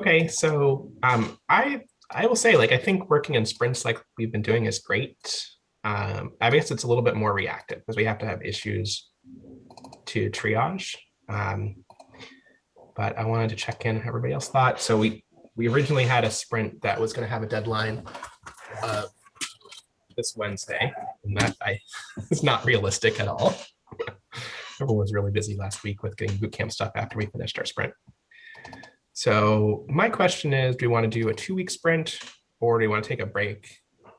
Okay, so I will say, like, I think working in sprints like we've been doing is great. I guess it's a little bit more reactive because we have to have issues to triage. Um, but I wanted to check in how everybody else thought. So we originally had a sprint that was going to have a deadline uh, this Wednesday, and that is not realistic at all. Everyone was really busy last week with getting boot camp stuff after we finished our sprint. So my question is, do we want to do a 2-week sprint, or do we want to take a break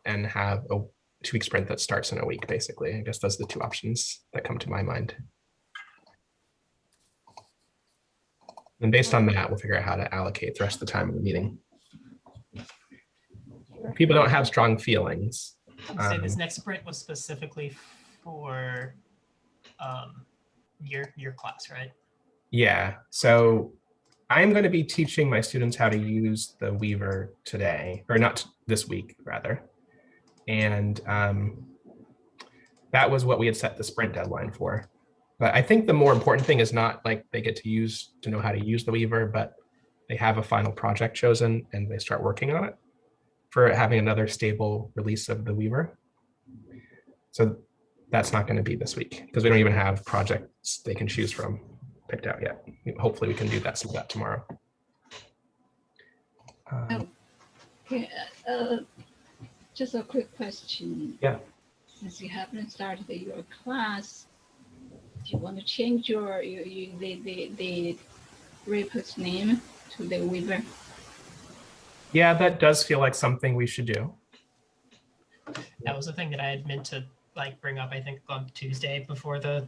and have a 2-week sprint that starts in a week, basically? I guess those are the two options that come to my mind. And based on that, we'll figure out how to allocate the rest of the time in the meeting. If people don't have strong feelings. Say this next sprint was specifically for your class, right? Yeah, so I'm going to be teaching my students how to use the Weaver today, or not this week, rather. And that was what we had set the sprint deadline for. But I think the more important thing is not like they get to know how to use the Weaver, but they have a final project chosen and they start working on it for having another stable release of the Weaver. So that's not going to be this week because we don't even have projects they can choose from picked out yet. Hopefully we can do some of that tomorrow. Okay, just a quick question. Yeah. Since you haven't started your class, do you want to change the repo's name to the Weaver? Yeah, that does feel like something we should do. That was the thing that I had meant to bring up, I think, on Tuesday before the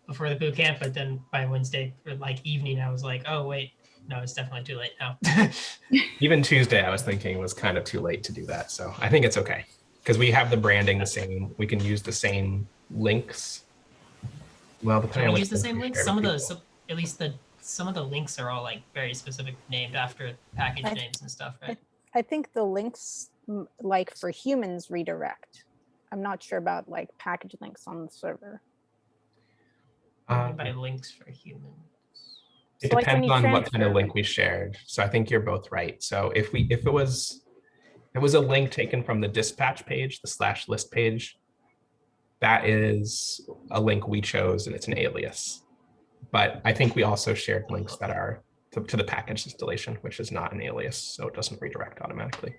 boot camp, but then by Wednesday evening I was like, oh wait, no, it's definitely too late now. Even Tuesday I was thinking it was kind of too late to do that, so I think it's okay because we have the branding the same. We can use the same links. Well, depending on use the same links. Some of the links are all very specific, named after package names and stuff, right? I think the links for humans redirect. I'm not sure about package links on the server. By links for humans. It depends on what kind of link we shared. So I think you're both right. So if it was a link taken from the dispatch page, the /list page, that is a link we chose and it's an alias. But I think we also shared links that are to the package installation, which is not an alias, so it doesn't redirect automatically.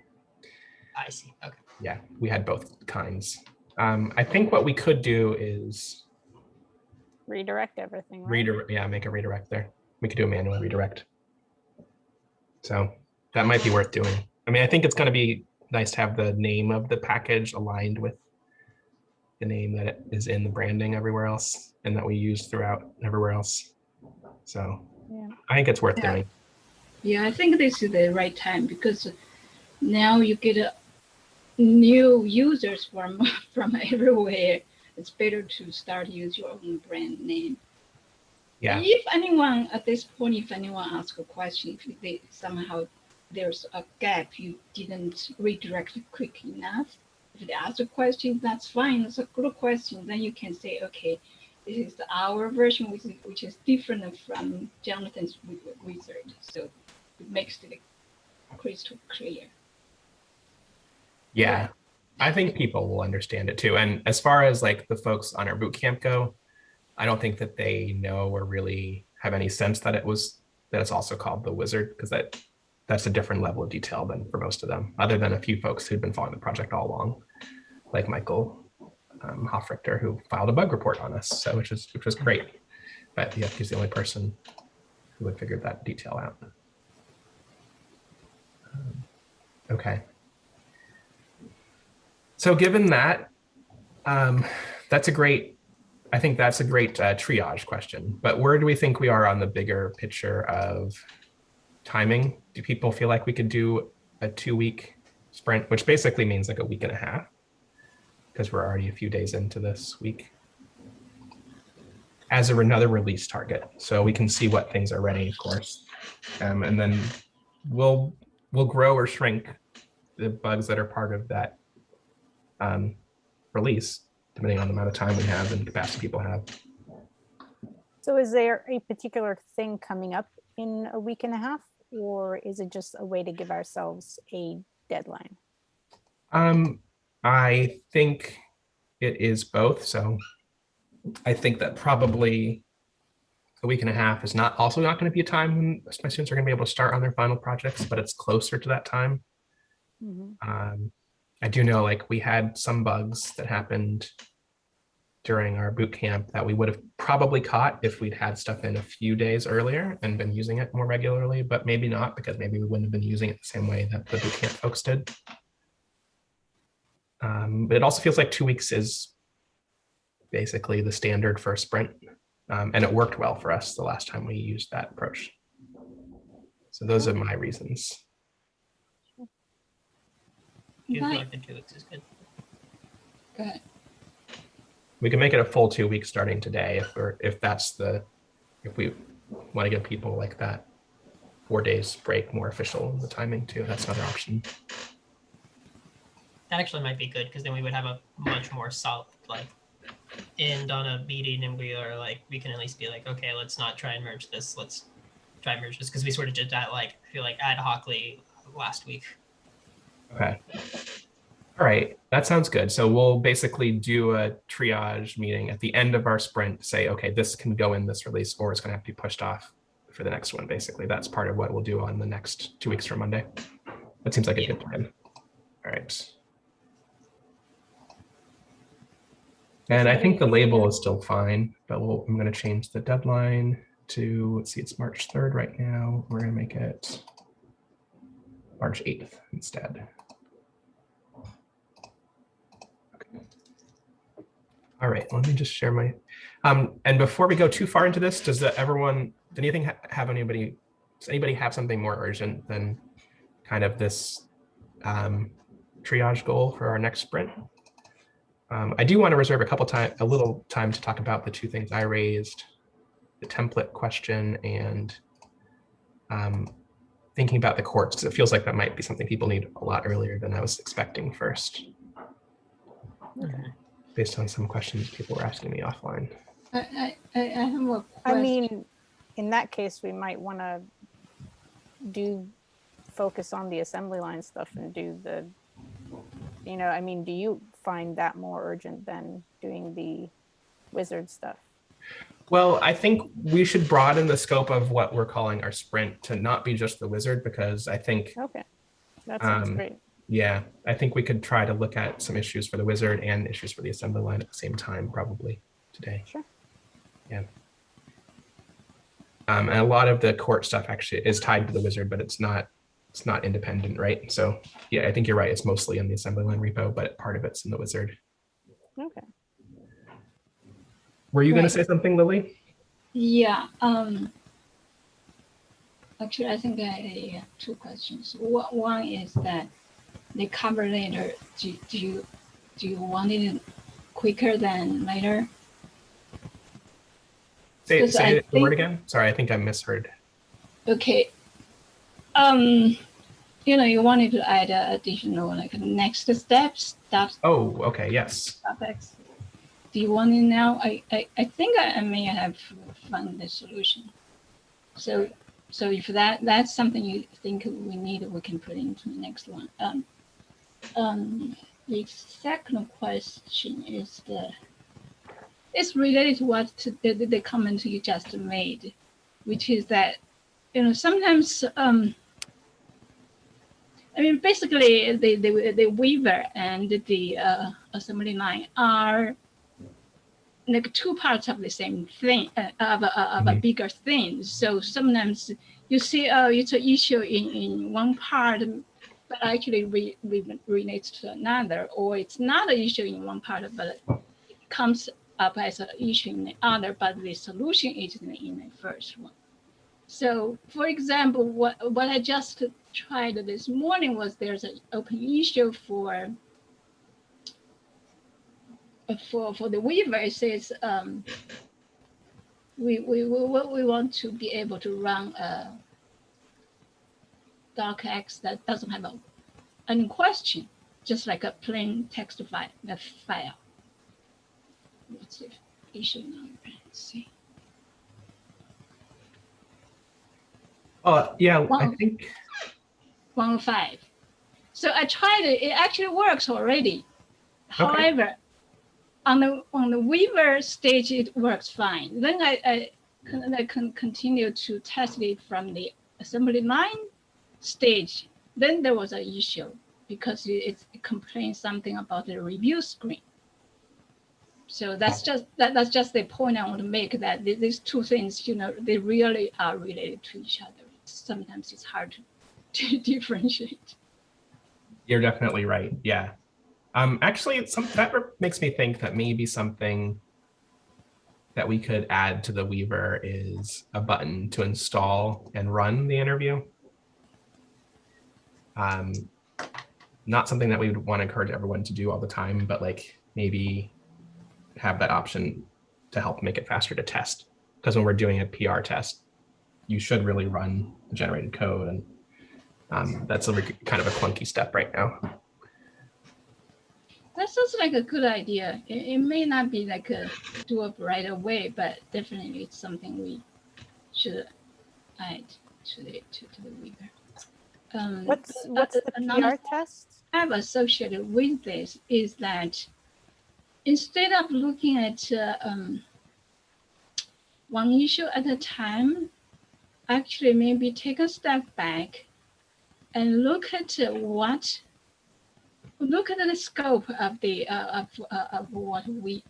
I see. Okay. Yeah, we had both kinds. I think what we could do is redirect everything, right? Make a redirect there. We could do a manual redirect. So that might be worth doing. I mean, I think it's going to be nice to have the name of the package aligned with the name that is in the branding everywhere else and that we use throughout everywhere else. So yeah. I think it's worth doing. Yeah, I think this is the right time because now you get new users from everywhere. It's better to start use your own brand name. Yeah. If anyone at this point, if anyone asks a question, if they somehow there's a gap, you didn't redirect quick enough. If they ask a question, that's fine. It's a good question. Then you can say, okay, this is our version, which is different from Jonathan's wizard. So it makes it crystal clear. Yeah, I think people will understand it too. And as far as the folks on our boot camp go, I don't think that they know or really have any sense that it's also called the wizard, because that's a different level of detail than for most of them, other than a few folks who'd been following the project all along, like Michael Hofrichter, who filed a bug report on us, so which was great. But yeah, he's the only person who had figured that detail out. Okay. So given that, I think that's a great triage question, but where do we think we are on the bigger picture of timing? Do people feel like we could do a 2-week sprint, which basically means a week and a half, because we're already a few days into this week, as another release target, so we can see what things are ready, of course, and then we'll grow or shrink the bugs that are part of that release, depending on the amount of time we have and capacity people have. So is there a particular thing coming up in a week and a half? or is it just a way to give ourselves a deadline? I think it is both. So I think that probably a week and a half is not also not going to be a time when my students are going to be able to start on their final projects, but it's closer to that time. Mhm. I do know like we had some bugs that happened during our boot camp that we would have probably caught if we'd had stuff in a few days earlier and been using it more regularly, but maybe not because maybe we wouldn't have been using it the same way that the boot camp folks did. But it also feels like 2 weeks is basically the standard for a sprint. And it worked well for us the last time we used that approach. So those are my reasons. Do you feel Right. like the 2 weeks is good? Good. We can make it a full 2 weeks starting today if we want to give people like that 4 days break more official in the timing too. That's another option. That actually might be good because then we would have a much more solid end on a meeting, and we are like we can at least be like, okay, let's not try and merge this. Let's try and merge this because we sort of did that I feel like ad hocly last week. Okay. All right, that sounds good. So we'll basically do a triage meeting at the end of our sprint, say, okay, this can go in this release, or it's going to have to be pushed off for the next one. Basically, that's part of what we'll do on the next 2 weeks from Monday. That seems like a good plan. All right. And I think the label is still fine, but I'm going to change the deadline to, let's see, it's March 3rd right now. We're going to make it March 8th instead. Okay. All right, let me just share my, and before we go too far into this, does anybody have something more urgent than kind of this triage goal for our next sprint? I do want to reserve a little time to talk about the two things I raised, the template question and thinking about the courts, because it feels like that might be something people need a lot earlier than I was expecting first, based on some questions people were asking me offline. I have a question. I mean, in that case, we might want to focus on the assembly line stuff and do the, I mean, do you find that more urgent than doing the wizard stuff? Well, I think we should broaden the scope of what we're calling our sprint to not be just the wizard, because I think, Okay, that sounds great. yeah, I think we could try to look at some issues for the wizard and issues for the assembly line at the same time, probably today. Sure. Yeah. And a lot of the court stuff actually is tied to the wizard, but it's not independent, right? So yeah, I think you're right. It's mostly in the assembly line repo, but part of it's in the wizard. Okay. Were you going to Right. say something, Lily? Yeah. Actually, I think I have two questions. One is that the cover letter. Do you want it quicker than later? Say Because I the word think- again. Sorry, I think I misheard. Okay. You wanted to add additional next steps, Oh, okay. Yes. topics. Do you want it now? I think I may have found the solution. So if that's something you think we need, we can put into the next one. The second question is it's related to what the comment you just made, which is that sometimes basically the weaver and the assembly line are like two parts of the same thing, of a bigger thing. So sometimes you see it's an issue in one part, but actually relates to another, or it's not an issue in one part, but it comes up as an issue in the other, but the solution is in the first one. So, for example, what I just tried this morning was there's an open issue for the weaver. It says we want to be able to run a docx that doesn't have any question, just like a plain text file. What's the issue number? Let's see. Yeah, I One- think 105. So I tried it. It actually works already. However, on the Weaver stage, it works fine. Then I can continue to test it from the assembly line stage. Then there was an issue because it complains something about the review screen. So that's just the point I want to make, that these two things, they really are related to each other. Sometimes it's hard to differentiate. you're definitely right. Yeah. Actually, that makes me think that maybe something that we could add to the Weaver is a button to install and run the interview. Not something that we would want to encourage everyone to do all the time, but like maybe have that option to help make it faster to test. Because when we're doing a PR test, you should really run the generated code, and that's kind of a clunky step right now. That sounds like a good idea. It may not be like doable right away, but definitely it's something we should add to the Weaver. What's the another PR test? I have associated with this is that instead of looking at one issue at a time, actually maybe take a step back and look at the scope of the of what we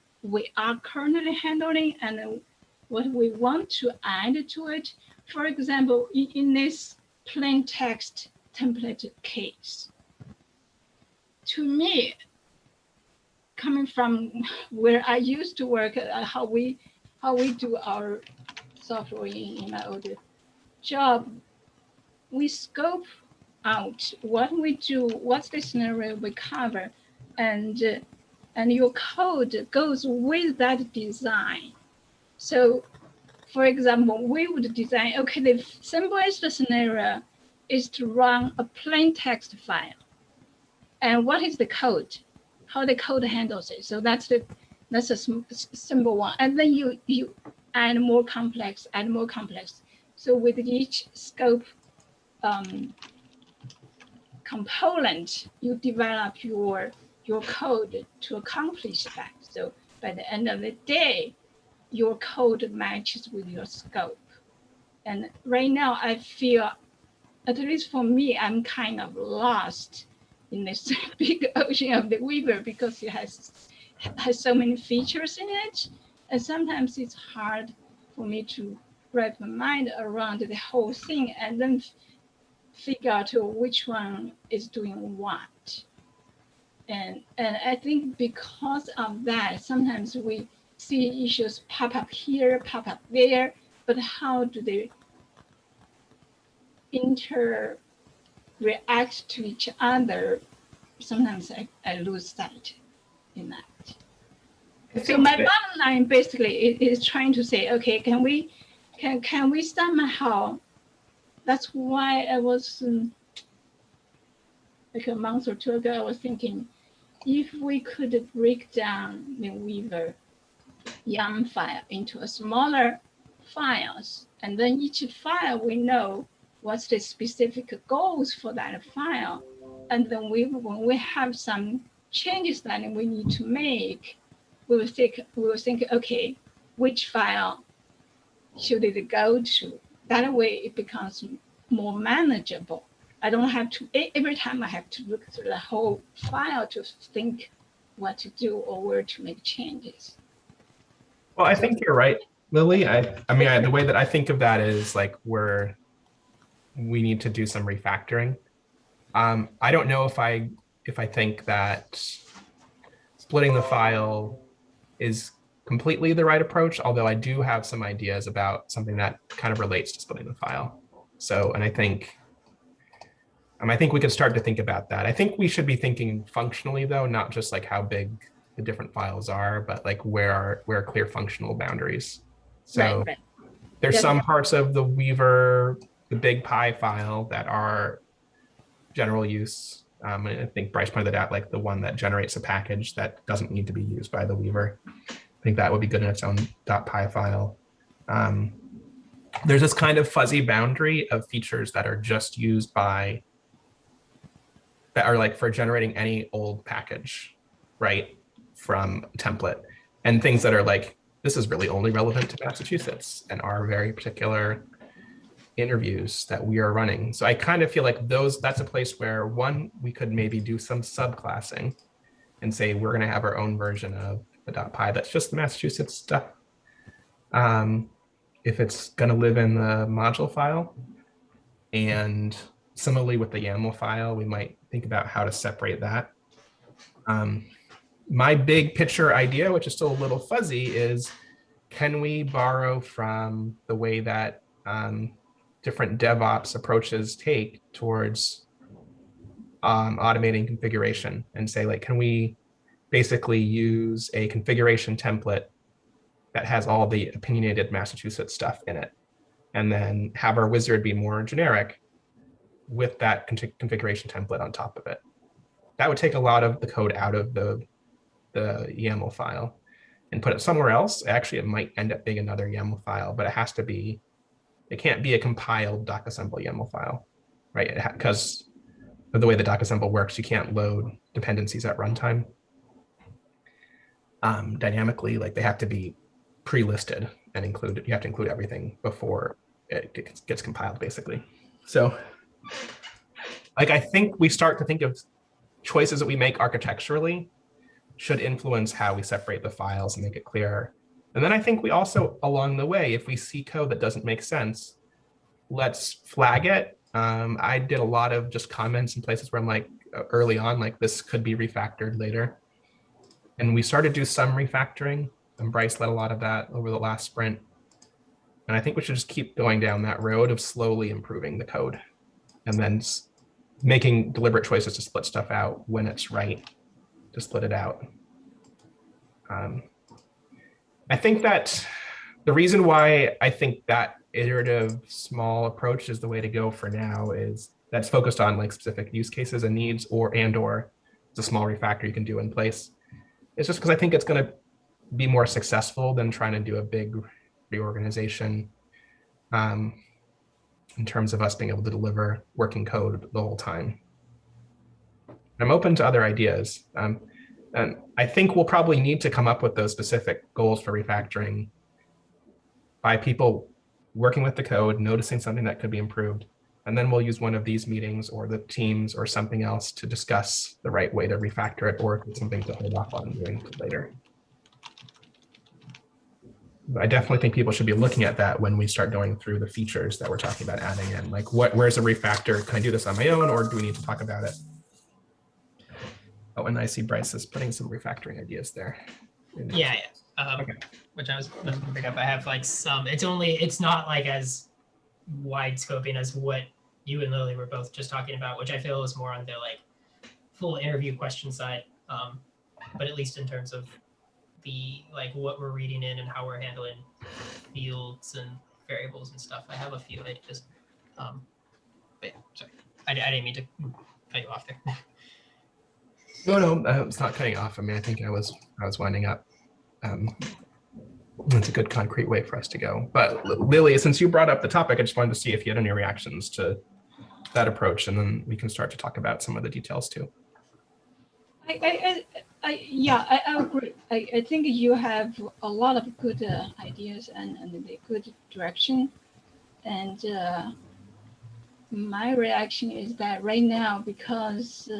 are currently handling and what we want to add to it. For example, in this plain text template case, to me, coming from where I used to work, how we do our software in my old job, we scope out what we do, what's the scenario we cover, and your code goes with that design. So, for example, we would design, okay, the simplest scenario is to run a plain text file. And what is the code? How the code handles it. So that's a simple one. And then you add more complex. So with each scope component, you develop your code to accomplish that. So by the end of the day, your code matches with your scope. And right now I feel, at least for me, I'm kind of lost in this big ocean of the Weaver because it has so many features in it. And sometimes it's hard for me to wrap my mind around the whole thing and then figure out which one is doing what. And I think because of that, sometimes we see issues pop up here, pop up there, but how do they react to each other? Sometimes I lose sight in that. So my bottom line basically is trying to say, okay, can we somehow, that's why I was like a month or two ago, I was thinking, if we could break down the Weaver YAM file into a smaller files, and then each file we know what's the specific goals for that file. And then when we have some changes that we need to make, we will think, okay, which file should it go to? That way it becomes more manageable. I don't have to, every time I have to look through the whole file to think what to do or where to make changes. Well, I think you're right, Lily. I mean, the way that I think of that is like we need to do some refactoring. I don't know if I think that splitting the file is completely the right approach, although I do have some ideas about something that kind of relates to splitting the file. So, and I think we could start to think about that. I think we should be thinking functionally though, not just like how big the different files are, but like where are clear functional boundaries. So right. There's some parts of the Weaver, the big pie file that are general use. I think Bryce pointed out like the one that generates a package that doesn't need to be used by the Weaver. I think that would be good in its own .py file. there's this kind of fuzzy boundary of features that are just used by, that are like for generating any old package, right, from a template, and things that are like, this is really only relevant to Massachusetts and our very particular interviews that we are running. So I kind of feel like that's a place where, one, we could maybe do some subclassing and say we're going to have our own version of the .py that's just the Massachusetts stuff. If it's going to live in the module file, and similarly with the YAML file, we might think about how to separate that. My big picture idea, which is still a little fuzzy, is can we borrow from the way that different DevOps approaches take towards automating configuration, and say, like, can we basically use a configuration template that has all the opinionated Massachusetts stuff in it, and then have our wizard be more generic with that configuration template on top of it. That would take a lot of the code out of the YAML file and put it somewhere else. Actually, it might end up being another YAML file, but it can't be a compiled docassemble YAML file, right? Because of the way the docassemble works, you can't load dependencies at runtime dynamically. Like, they have to be pre-listed and included. You have to include everything before it gets compiled, basically. So, like, I think we start to think of choices that we make architecturally should influence how we separate the files and make it clearer. And then I think we also, along the way, if we see code that doesn't make sense, let's flag it. I did a lot of just comments in places where I'm like, early on, like, this could be refactored later. And we started to do some refactoring, and Bryce led a lot of that over the last sprint. And I think we should just keep going down that road of slowly improving the code, and then making deliberate choices to split stuff out when it's right to split it out. I think that the reason why I think that iterative small approach is the way to go for now is that's focused on like specific use cases and needs, or it's a small refactor you can do in place. It's just because I think it's going to be more successful than trying to do a big reorganization in terms of us being able to deliver working code the whole time. I'm open to other ideas. And I think we'll probably need to come up with those specific goals for refactoring by people working with the code, noticing something that could be improved. And then we'll use one of these meetings or the teams or something else to discuss the right way to refactor it, or if it's something to hold off on doing later. I definitely think people should be looking at that when we start going through the features that we're talking about adding in. Like, where's a refactor? Can I do this on my own, or do we need to talk about it? Oh, and I see Bryce is putting some refactoring ideas there. Yeah. Okay. Which I was going to pick up. I have like some. It's not like as wide scoping as what you and Lily were both just talking about, which I feel is more on the like full interview question side. But at least in terms of the like what we're reading in and how we're handling fields and variables and stuff, I have a few ideas. But yeah, sorry, I didn't mean to cut you off there. No, it's not cutting off. I mean, I think I was winding up. It's a good concrete way for us to go. But Lily, since you brought up the topic, I just wanted to see if you had any reactions to that approach, and then we can start to talk about some of the details too. I agree. I think you have a lot of good ideas and the good direction. And my reaction is that right now, because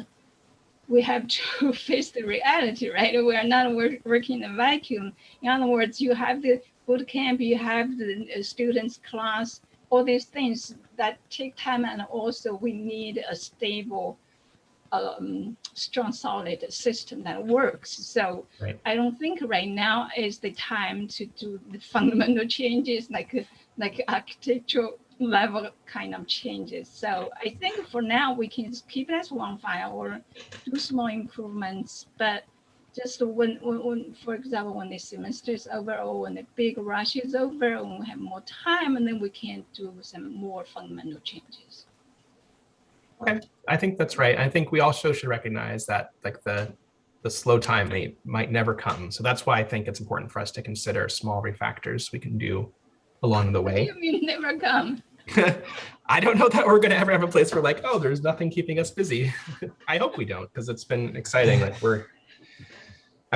we have to face the reality, right? We are not working in a vacuum. In other words, you have the boot camp, you have the students class, all these things that take time, and also we need a stable, strong, solid system that works. So right. I don't think right now is the time to do the fundamental changes like architectural level kind of changes. So I think for now we can keep it as one file or do small improvements, but just when for example, when the semester is over or when the big rush is over, when we have more time, and then we can do some more fundamental changes. Okay, I think that's right. I think we also should recognize that like the slow time might never come. So that's why I think it's important for us to consider small refactors we can do along the What do way. you mean never come? I don't know that we're going to ever have a place where like, oh, there's nothing keeping us busy. I hope we don't, because it's been exciting. Like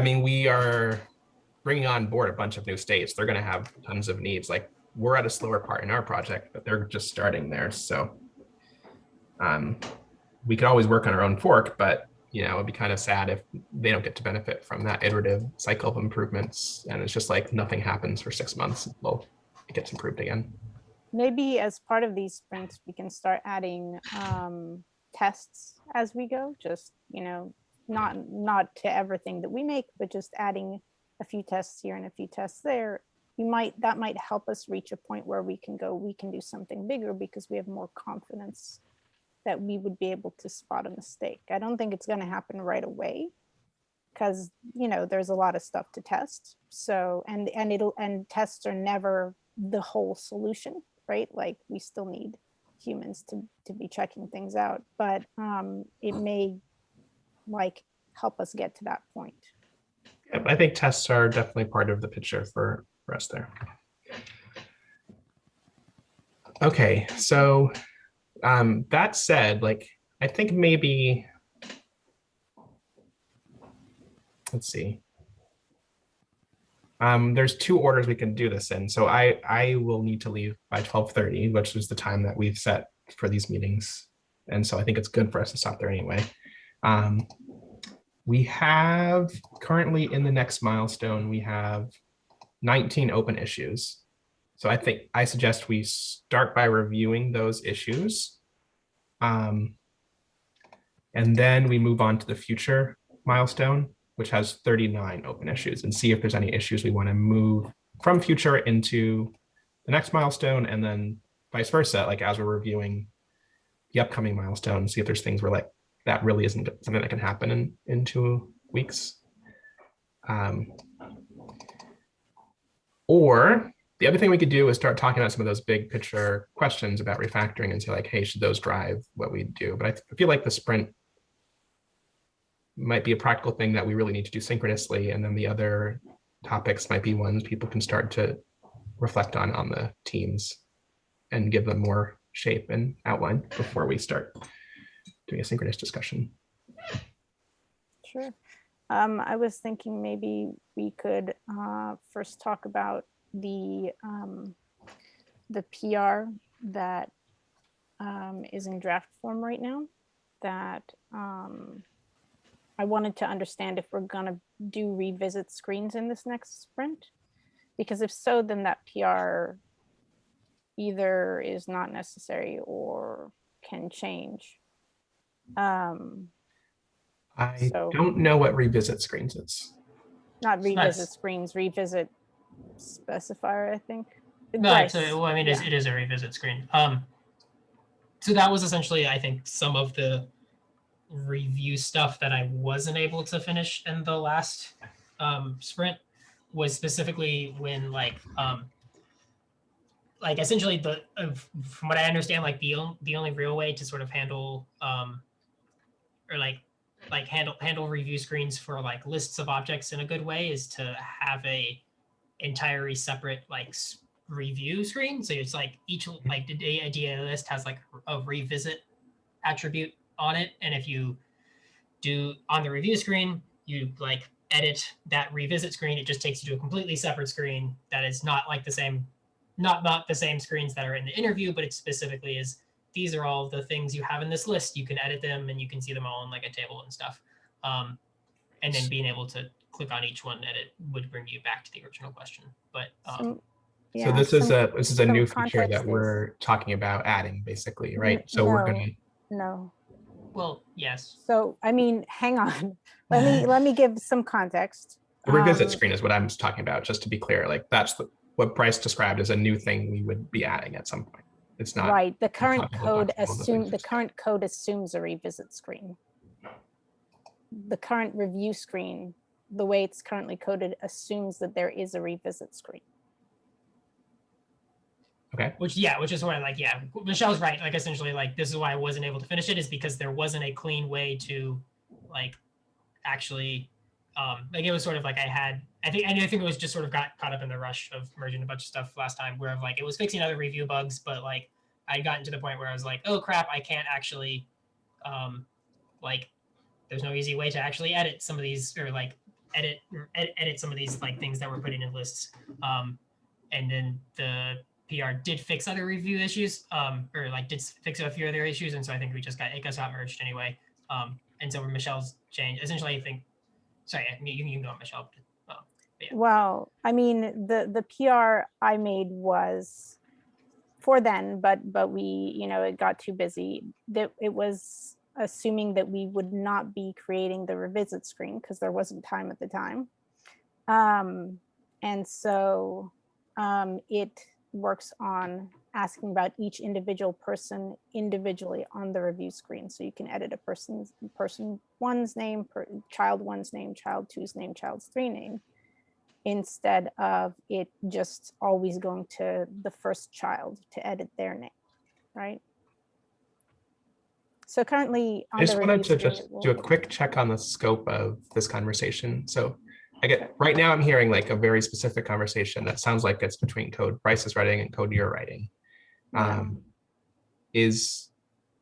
we are bringing on board a bunch of new states. They're going to have tons of needs. Like we're at a slower part in our project, but they're just starting there. So we could always work on our own fork, but it'd be kind of sad if they don't get to benefit from that iterative cycle of improvements. And it's just like nothing happens for 6 months. Well, it gets improved again. Maybe as part of these sprints, we can start adding tests as we go, just, not to everything that we make, but just adding a few tests here and a few tests there. That might help us reach a point where we can do something bigger because we have more confidence that we would be able to spot a mistake. I don't think it's going to happen right away because, there's a lot of stuff to test. So, and tests are never the whole solution, right? Like we still need humans to be checking things out, but it may help us get to that point. Yeah, I think tests are definitely part of the picture for us there. Okay, so that said, I think maybe, let's see. There's 2 orders we can do this in. So I will need to leave by 12:30, which is the time that we've set for these meetings. And so I think it's good for us to stop there anyway. We have currently in the next milestone, we have 19 open issues. So I suggest we start by reviewing those issues. And then we move on to the future milestone, which has 39 open issues, and see if there's any issues we want to move from future into the next milestone, and then vice versa, as we're reviewing the upcoming milestone, see if there's things where that really isn't something that can happen in 2 weeks. Or the other thing we could do is start talking about some of those big picture questions about refactoring and say hey, should those drive what we do? But I feel like the sprint might be a practical thing that we really need to do synchronously. And then the other topics might be ones people can start to reflect on the teams and give them more shape and outline before we start doing a synchronous discussion. Sure. I was thinking maybe we could first talk about the PR that is in draft form right now, that I wanted to understand if we're gonna do revisit screens in this next sprint, because if so, then that PR either is not necessary or can change. I So- don't know what revisit screens is. Not So revisit that's- screens, revisit specifier, I think. Right. Bryce, So it is yeah. it is a revisit screen. So that was essentially, I think, some of the review stuff that I wasn't able to finish in the last sprint, was specifically when essentially from what I understand, the only real way to sort of handle handle review screens for lists of objects in a good way is to have a entirely separate review screen. So it's each the DA list has a revisit attribute on it, and if you do on the review screen, you edit that revisit screen, it just takes you to a completely separate screen that is not the same, not the same screens that are in the interview, but it specifically is, these are all the things you have in this list. You can edit them and you can see them all in a table and stuff. And then being able to click on each one, edit, would bring you back to the original question. But So this is a new feature context that is- we're talking about adding, basically, right? So we're gonna. No. well, yes. So, I mean, hang on. Let me give some context. The revisit screen is what I'm talking about, just to be clear. That's what Bryce described as a new thing we would be adding at some point. It's not Right. The current not the code document, all the things. current code assumes a revisit screen. The current review screen, the way it's currently coded, assumes that there is a revisit screen. okay. Which is why Michelle's right. Essentially, this is why I wasn't able to finish it, is because there wasn't a clean way to actually it was sort of I I think it was just sort of got caught up in the rush of merging a bunch of stuff last time, where like it was fixing other review bugs, but like I'd gotten to the point where I was like, oh crap, I can't actually, like, there's no easy way to actually edit some of these, or like edit some of these like things that we're putting in lists. And then the PR did fix other review issues, or like did fix a few other issues, and so I think it got merged anyway. And so Michelle's change essentially, I think. Sorry, you can go on, Michelle. Yeah. Well, I mean, the PR I made was for then, but we, you know, it got too busy. That it was assuming that we would not be creating the revisit screen because there wasn't time at the time. And so it works on asking about each individual person individually on the review screen. So you can edit a person one's name, child one's name, child two's name, child three name, instead of it just always going to the first child to edit their name, right? So currently on I just the wanted review to screen, just it will- do a quick check on the scope of this conversation. So right now I'm hearing like a very specific conversation that sounds like it's between code Bryce is writing and code you're writing.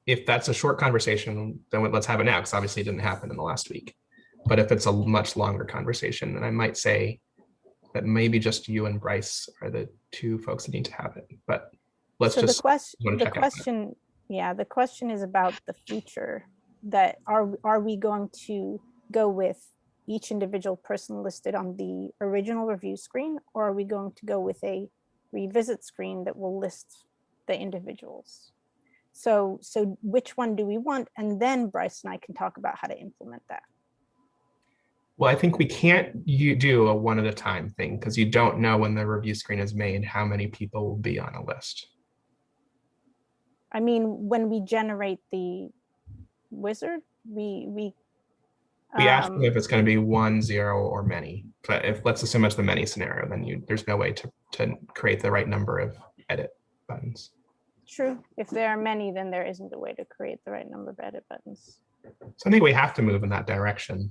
If that's a short conversation, then let's have it now, because obviously it didn't happen in the last week. But if it's a much longer conversation, then I might say that maybe just you and Bryce are the two folks that need to have it. But let's so just the question, wanna check out that. the question is about the future. That are we going to go with each individual person listed on the original review screen, or are we going to go with a revisit screen that will list the individuals? So which one do we want? And then Bryce and I can talk about how to implement that. Well, I think we can't do a one at a time thing, because you don't know when the review screen is made how many people will be on a list. I mean, when we generate the wizard, we ask them if it's going to be 1, 0, or many. But if let's assume it's the many scenario, then there's no way to create the right number of edit buttons. True. If there are many, then there isn't a way to create the right number of edit buttons. So I think we have to move in that direction.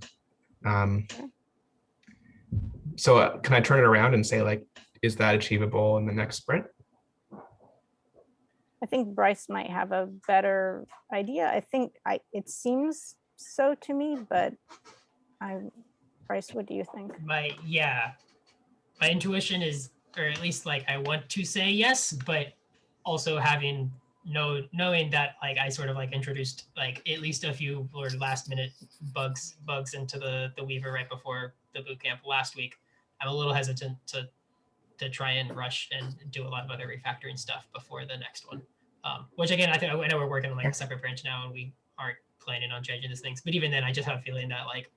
So can I turn it around and say, like, is that achievable in the next sprint? I think Bryce might have a better idea. I think it seems so to me, but Bryce, what do you think? My intuition is, or at least like I want to say yes, but also knowing that like I sort of like introduced like at least a few or last minute bugs into the Weaver right before the bootcamp last week. I'm a little hesitant to try and rush and do a lot of other refactoring stuff before the next one. Which again, I know we're working on like a separate branch now, and we aren't planning on changing these things. But even then, I just have a feeling that like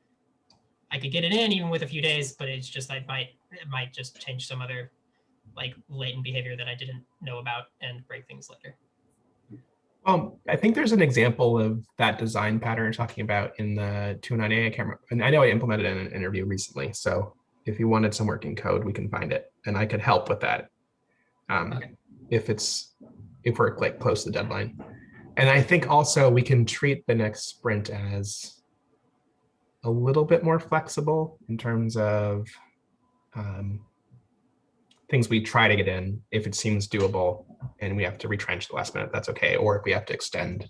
I could get it in even with a few days, but it's just it might just change some other like latent behavior that I didn't know about and break things later. I think there's an example of that design pattern you're talking about in the 209A camera. And I know I implemented it in an interview recently. So if you wanted some working code, we can find it, and I could help with that. Okay. If we're like close to the deadline. And I think also we can treat the next sprint as a little bit more flexible in terms of things we try to get in. If it seems doable and we have to retrench the last minute, that's okay. Or if we have to extend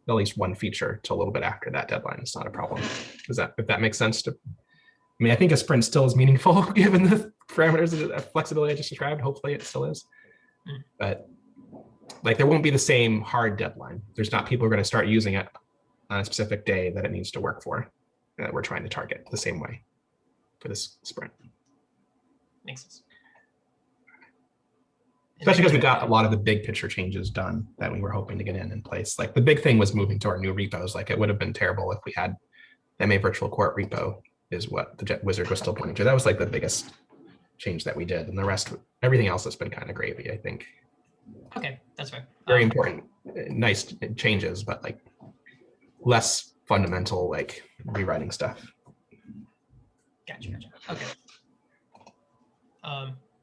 at least one feature to a little bit after that deadline, it's not a problem. If that makes sense to, I mean, I think a sprint still is meaningful given the parameters of flexibility I just described. Hopefully it still is. But like there won't be the same hard deadline. There's not people who are going to start using it on a specific day that it needs to work for, that we're trying to target the same way for this sprint. Makes sense. Especially because we got a lot of the big picture changes done that we were hoping to get in place. Like the big thing was moving to our new repos. Like it would have been terrible if we had the MA virtual court repo is what the Jet Wizard was still pointing to. That was like the biggest change that we did. And the rest, everything else has been kind of gravy, I think. Okay, that's fair. Very important, nice changes, but like less fundamental, like rewriting stuff. Gotcha. Okay.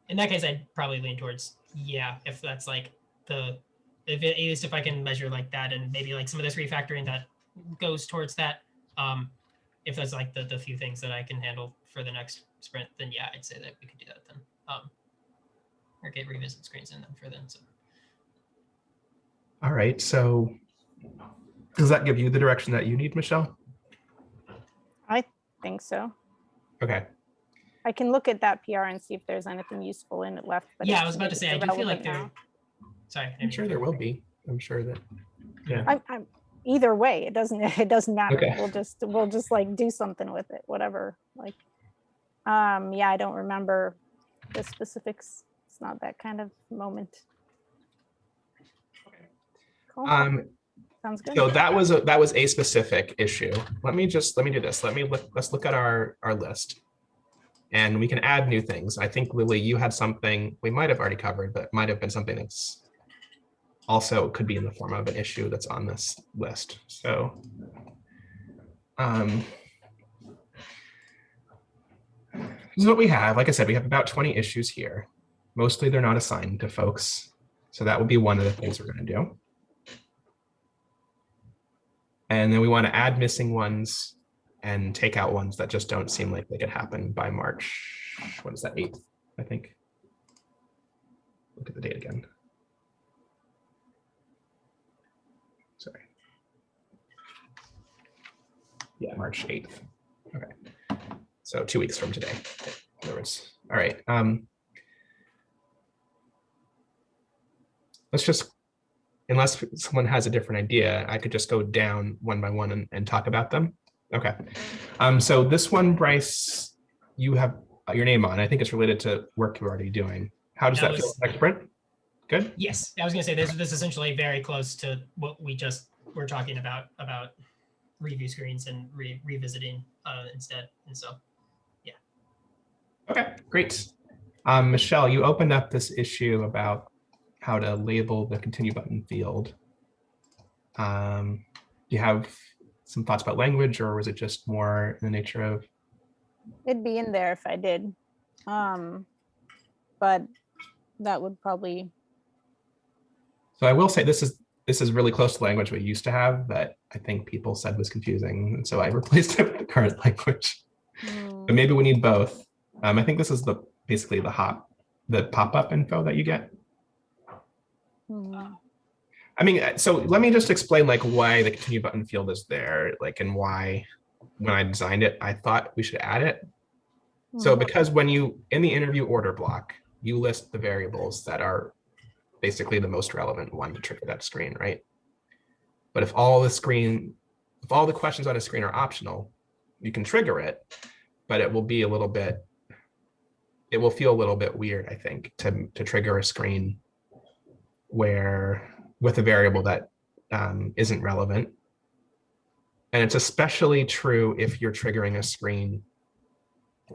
In that case, I'd probably lean towards if that's like at least if I can measure like that, and maybe like some of this refactoring that goes towards that. if that's like the few things that I can handle for the next sprint, then yeah, I'd say that we could do that then. Or get revisit screens in them for then. So All right, so does that give you the direction that you need, Michelle? I think so. Okay. I can look at that PR and see if there's anything useful in it left. But yeah, it's I was about to say, I do feel like irrelevant there. Sorry, I I'm didn't sure mean there to- will be. I'm sure that. Yeah. I'm either way. It doesn't matter. Okay. We'll just like do something with it, whatever. Like, yeah, I don't remember the specifics. It's not that kind of moment. Cool. Sounds good. So that was a specific issue. Let me do this. Let's look at our list. And we can add new things. I think Lily, you had something we might have already covered, but might have been something that's also could be in the form of an issue that's on this list. So this is what we have. Like I said, we have about 20 issues here. Mostly they're not assigned to folks. So that would be one of the things we're going to do. And then we want to add missing ones and take out ones that just don't seem like they could happen by March. What is that, 8th, I think? Look at the date again. Sorry. Yeah, March 8th. Okay. So 2 weeks from today. In other words. All right. Let's just, unless someone has a different idea, I could just go down one by one and talk about them. Okay. So this one, Bryce, you have your name on. I think it's related to work you're already doing. How does that feel next sprint? Good? Yes, I was gonna say this is essentially very close to what we just were talking about review screens and revisiting instead. And so, yeah. Okay, great. Michelle, you opened up this issue about how to label the continue button field. Do you have some thoughts about language, or was it just more in the nature of? It'd be in there if I did. But that would probably. So I will say this is really close to language we used to have that I think people said was confusing. And so I replaced it with the current language. But maybe we need both. I think this is basically the pop-up info that you get. I mean, so let me just explain like why the continue button field is there, like, and why when I designed it, I thought we should add it. So because when you, in the interview order block, you list the variables that are basically the most relevant one to trigger that screen, right? But if all the questions on a screen are optional, you can trigger it, but it will be a little bit, it will feel a little bit weird, I think, to trigger a screen where with a variable that isn't relevant. And it's especially true if you're triggering a screen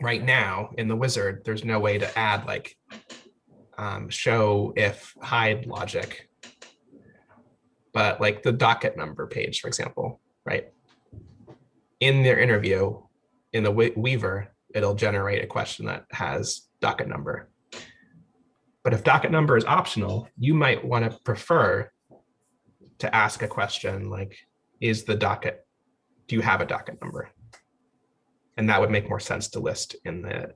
right now in the wizard. There's no way to add like show if hide logic, but like the docket number page, for example, right? In their interview, in the Weaver, it'll generate a question that has docket number. But if docket number is optional, you might want to prefer to ask a question like, is the docket, do you have a docket number? And that would make more sense to list in the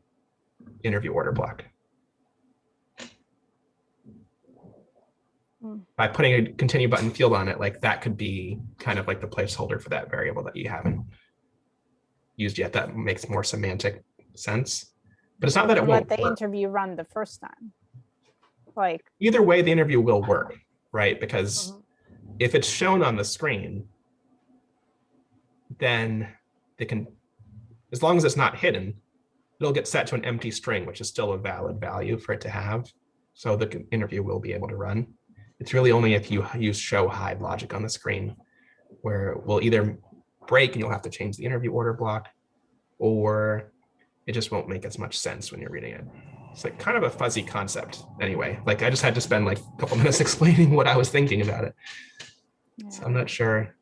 interview order block. By putting a continue button field on it, like that could be kind of like the placeholder for that variable that you haven't used yet. That makes more semantic sense. But it's not that it won't let the work. interview run the first time. Like Either way, the interview will work, right? Because if it's shown on the screen, then they can, as long as it's not hidden, it'll get set to an empty string, which is still a valid value for it to have. So the interview will be able to run. It's really only if you use show hide logic on the screen where it will either break and you'll have to change the interview order block, or it just won't make as much sense when you're reading it. It's like kind of a fuzzy concept anyway. Like I just had to spend like a couple minutes explaining what I was thinking about it. yeah. So I'm not sure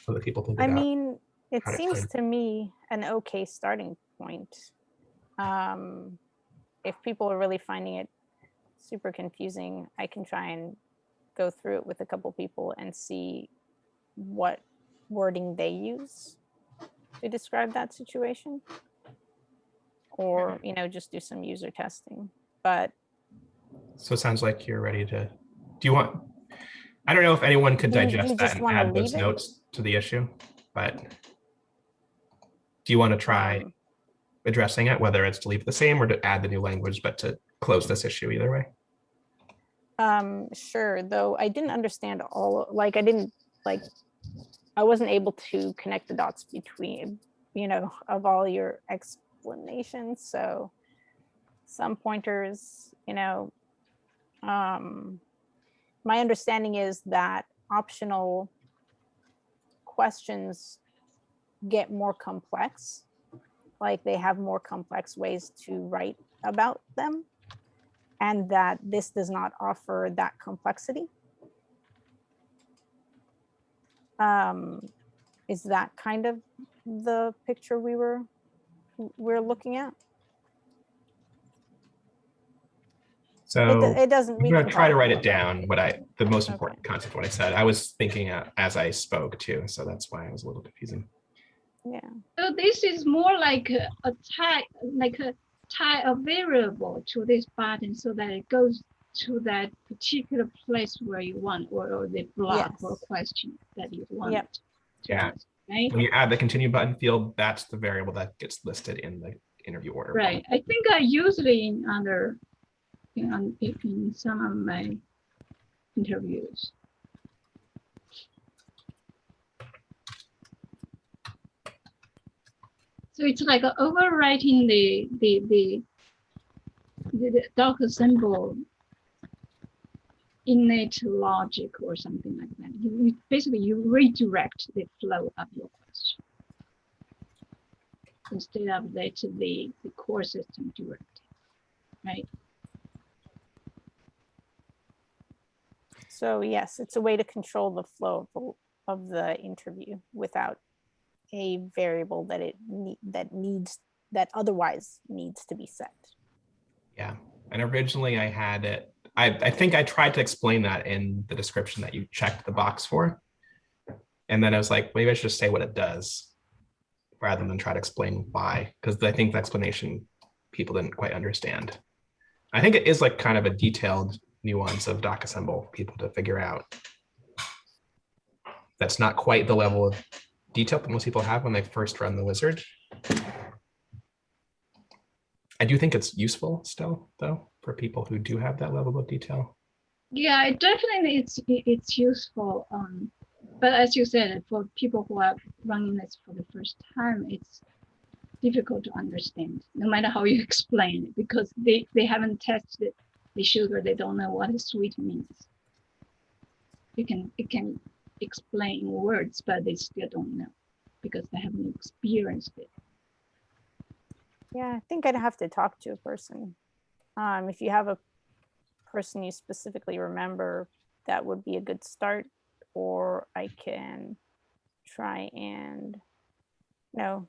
other people think I about. mean, it how to seems explain. to me an okay starting point. If people are really finding it super confusing, I can try and go through it with a couple people and see what wording they use. to describe that situation. Or, you know, just do some user testing. But So it sounds like you're ready to, do you want, I don't know if anyone could Do you digest that just and wanna add those leave it? notes to the issue, but do you want to try addressing it, whether it's to leave it the same or to add the new language, but to close this issue either way? Sure, though I didn't understand all, like, I wasn't able to connect the dots between, you know, of all your explanations. So some pointers, you know, my understanding is that optional questions get more complex, like they have more complex ways to write about them, and that this does not offer that complexity. Is that kind of the picture we're looking at? So It doesn't I'm read going to try to write it compatible, down, the most Okay. important concept, what I said. I was thinking as I spoke too, so that's why it was a little confusing. Yeah. So this is more like a tie a variable to this button so that it goes to that particular place where you want, or the block or Yes. question that you want Yep. to Yeah. ask, right? When you add the continue button field, that's the variable that gets listed in the interview order. Right. I think I usually in some of my interviews. So it's like overwriting the Docker symbol innate logic or something like that. You basically you redirect the flow of your question instead of let the core system direct it, right? So yes, it's a way to control the flow of the interview without a variable that otherwise needs to be set. Yeah, and originally I had it, I think I tried to explain that in the description that you checked the box for. And then I was like, maybe I should just say what it does rather than try to explain why, because I think the explanation people didn't quite understand. I think it is like kind of a detailed nuance of DocAssemble people to figure out. That's not quite the level of detail that most people have when they first run the wizard. I do think it's useful still, though, for people who do have that level of detail. Yeah, it definitely it's useful. But as you said, for people who are running this for the first time, it's difficult to understand, no matter how you explain it, because they haven't tested the sugar. They don't know what sweet means. It can explain in words, but they still don't know because they haven't experienced it. Yeah, I think I'd have to talk to a person. If you have a person you specifically remember, that would be a good start. Or I can try and, you know,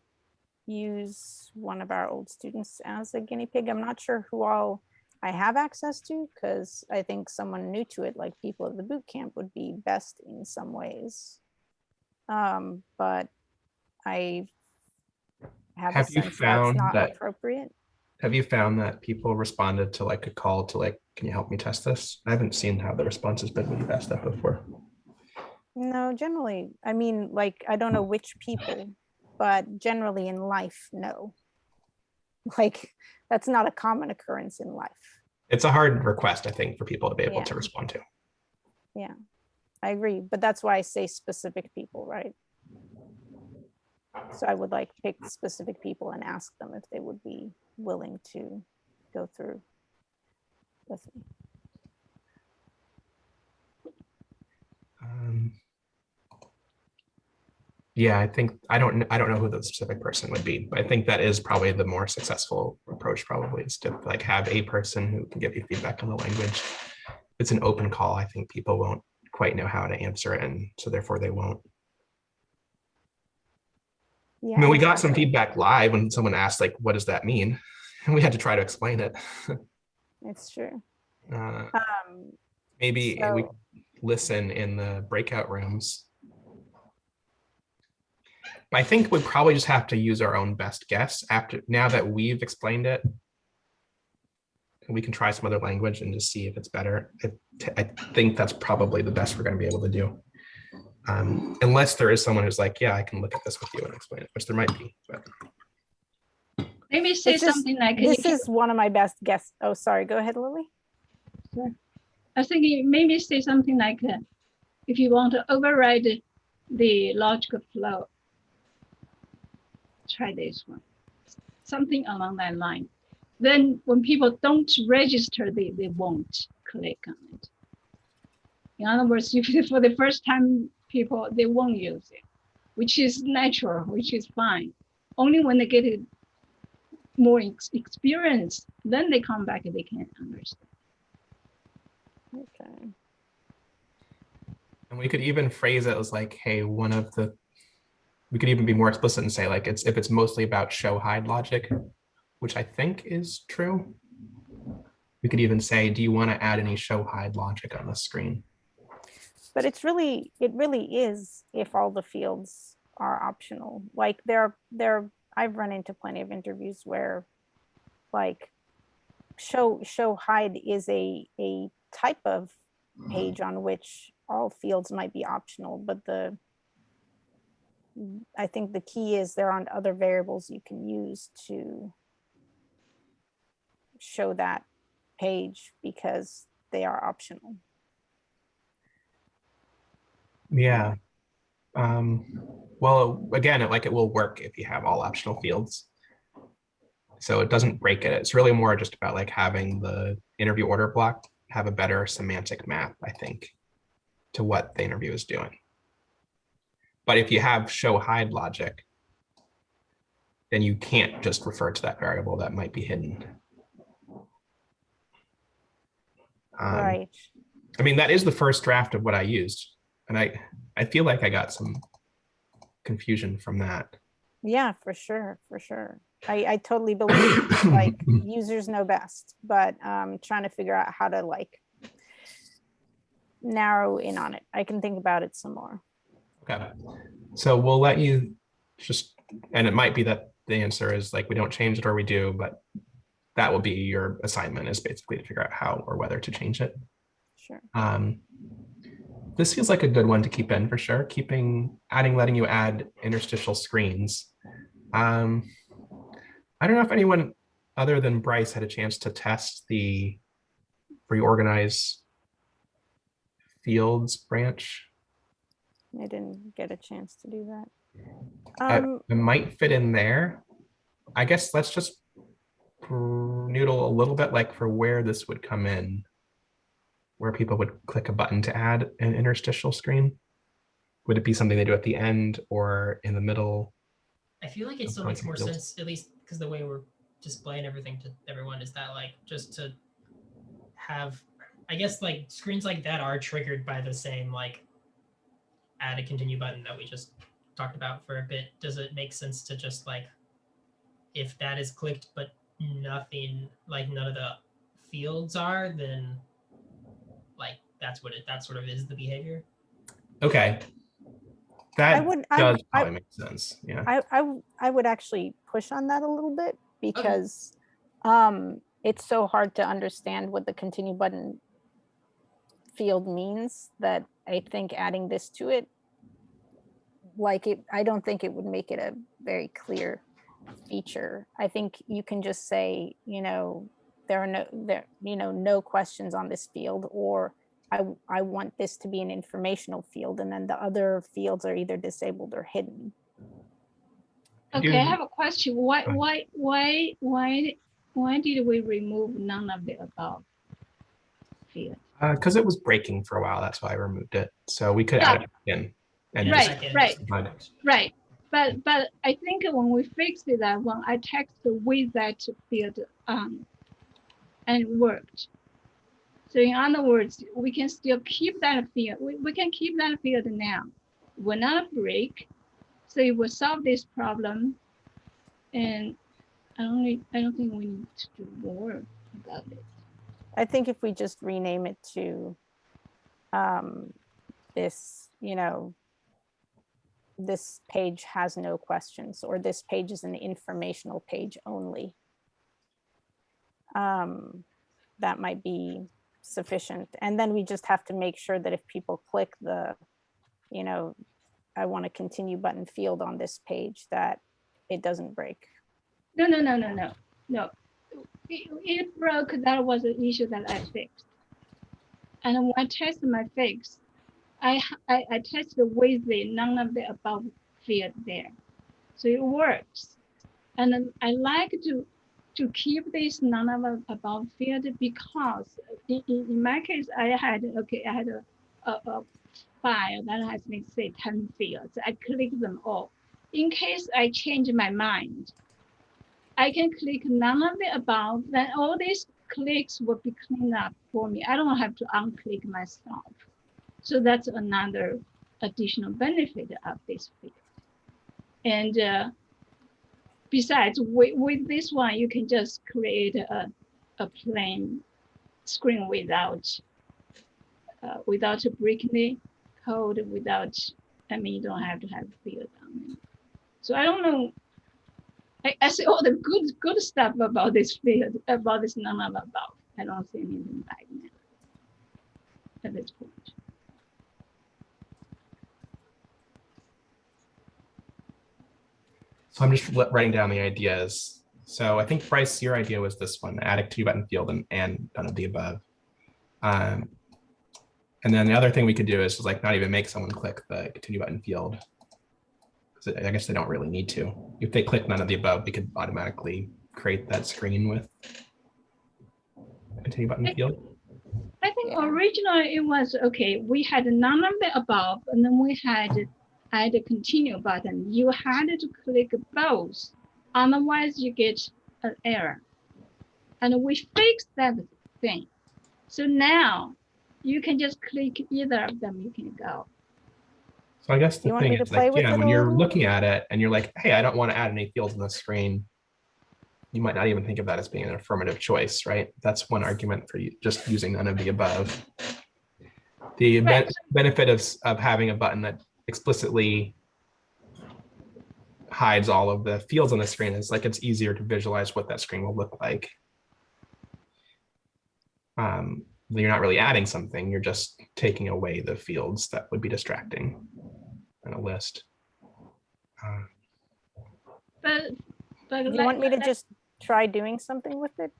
use one of our old students as a guinea pig. I'm not sure who all I have access to, because I think someone new to it, like people at the boot camp, would be best in some ways. But I have a Have you sense that's found not that? appropriate. Have you found that people responded to like a call to like, can you help me test this? I haven't seen how the response has been when you've asked that before. No, generally, I mean, like, I don't know which people, but generally in life, no. Like, that's not a common occurrence in life. It's a hard request, I think, for people to be able Yeah. to respond to. Yeah, I agree. But that's why I say specific people, right? So I would like pick specific people and ask them if they would be willing to go through with me. Yeah, I think I don't know who the specific person would be, but I think that is probably the more successful approach. Probably is to like have a person who can give you feedback on the language. It's an open call. I think people won't quite know how to answer it, and so therefore they won't. Yeah, I mean, we got some feedback live when someone asked, like, what does that mean? And we had to try to explain it. it's true. Maybe we So- listen in the breakout rooms. I think we probably just have to use our own best guess after now that we've explained it. We can try some other language and just see if it's better. I think that's probably the best we're going to be able to do. Unless there is someone who's like, yeah, I can look at this with you and explain it, which there might be. But Maybe say It's just- something like This is one of my best guess. Oh, sorry. Go ahead, Lily. I think you maybe say something like, if you want to override the logical flow, try this one. Something along that line. Then when people don't register, they won't click on it. In other words, if for the first time, people, they won't use it, which is natural, which is fine. Only when they get it more experience, then they come back and they can understand. Okay. and we could even phrase it as like, hey, we could even be more explicit and say like if it's mostly about show hide logic, which I think is true. We could even say, do you want to add any show hide logic on the screen? But it really is if all the fields are optional. Like I've run into plenty of interviews where like show hide is a type of page on which all fields might be optional, but I think the key is there aren't other variables you can use to show that page because they are optional. Yeah. Well, again, it will work if you have all optional fields. So it doesn't break it. It's really more just about like having the interview order block have a better semantic map, I think, to what the interview is doing. But if you have show hide logic, then you can't just refer to that variable that might be hidden. Right. I mean, that is the first draft of what I used. And I feel like I got some confusion from that. Yeah, for sure. I totally believe like users know best, but trying to figure out how to like narrow in on it. I can think about it some more. Okay. So we'll let you just, and it might be that the answer is like, we don't change it or we do, but that will be your assignment, is basically to figure out how or whether to change it. Sure. This feels like a good one to keep in for sure. Letting you add interstitial screens. I don't know if anyone other than Bryce had a chance to test the reorganize fields branch. I didn't get a chance to do that. It might fit in there. I guess let's just noodle a little bit like for where this would come in, where people would click a button to add an interstitial screen. Would it be something they do at the end or in the middle? I feel like it still makes more sense, at least because the way we're displaying everything to everyone is that like just to have, I guess like screens like that are triggered by the same like add a continue button that we just talked about for a bit. Does it make sense to just like, if that is clicked but nothing, like none of the fields are, then like that sort of is the behavior? Okay. That does probably make sense. Yeah. I would actually push on that a little bit because it's so hard to understand what the continue button field means that I think adding this to it, I don't think it would make it a very clear feature. I think you can just say, there are no questions on this field, or I want this to be an informational field, and then the other fields are either disabled or hidden. Okay, I have a question. Why did we remove none of the above field? Because it was breaking for a while. That's why I removed it. So we could add it in. And Right. But I think when we fixed that, when I text with that field and it worked. So in other words, we can still keep that field. We can keep that field now. Will not break. So it will solve this problem. And I don't think we need to do more about it. I think if we just rename it to this, this page has no questions, or this page is an informational page only. That might be sufficient. And then we just have to make sure that if people click the, you know, I want to continue button field on this page, that it doesn't break. No. It broke. That was an issue that I fixed. And when I tested my fix, I tested with the none of the above field there. So it works. And then I like to keep this none of the above field because in my case, I had a file that has, let's say, 10 fields. I click them all. In case I change my mind, I can click none of the above, then all these clicks will be cleaned up for me. I don't have to unclick myself. So that's another additional benefit of this field. And besides, with this one, you can just create a plain screen without breaking the code, without, I mean, you don't have to have field on it. So I don't know. I see all the good stuff about this field, about this none of above. I don't see anything bad now at this point. So I'm just writing down the ideas. So I think, Bryce, your idea was this one: add a continue button field and none of the above. And then the other thing we could do is like not even make someone click the continue button field. I guess they don't really need to. If they click none of the above, we could automatically create that screen with continue button field. I think originally it was okay. We had none of the above, and then we had a continue button. You had to click both, otherwise you get an error. And we fixed that thing. So now you can just click either of them, you can go. So I guess the You want thing me to is, play like, with yeah, it when a you're little? looking at it and you're like, hey, I don't want to add any fields on the screen, you might not even think of that as being an affirmative choice, right? That's one argument for you just using none of the above. The Right. benefit of having a button that explicitly hides all of the fields on the screen is like it's easier to visualize what that screen will look like. You're not really adding something, you're just taking away the fields that would be distracting in a list. But Do you want me to just try doing something with it?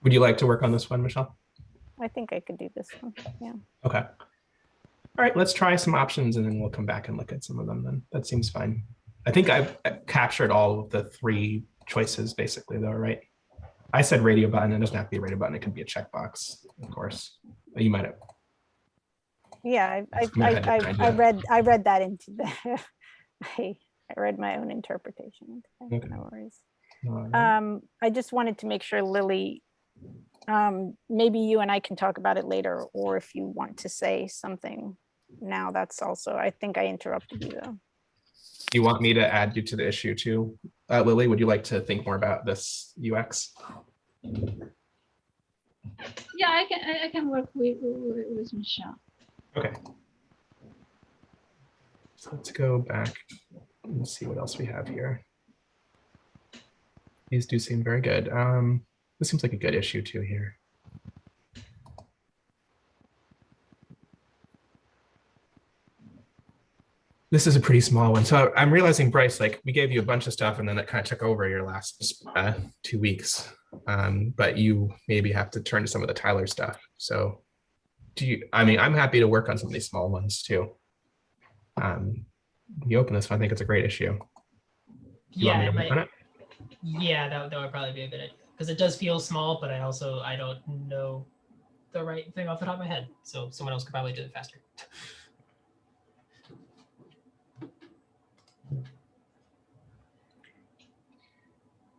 Would you like to work on this one, Michelle? I think I could do this one. Yeah. Okay. All right, let's try some options and then we'll come back and look at some of them then. That seems fine. I think I've captured all of the 3 choices basically though, right? I said radio button. It doesn't have to be a radio button. It could be a checkbox, of course. But you might have. Yeah, I read that into the, I read my own interpretation. Okay. No worries. I just wanted to make sure, Lily, maybe you and I can talk about it later, or if you want to say something now, that's also, I think I interrupted you though. Do you want me to add you to the issue too? Lily, would you like to think more about this UX? yeah, I can work with Michelle. Okay. So let's go back and see what else we have here. These do seem very good. This seems like a good issue too here. This is a pretty small one. So I'm realizing, Bryce, like we gave you a bunch of stuff and then it kind of took over your last 2 weeks. But you maybe have to turn to some of the Tyler stuff. So I mean, I'm happy to work on some of these small ones too. You open this one, I think it's a great issue. Yeah, that would probably be a good idea because it does feel small, but I don't know the right thing off the top of my head. So someone else could probably do it faster.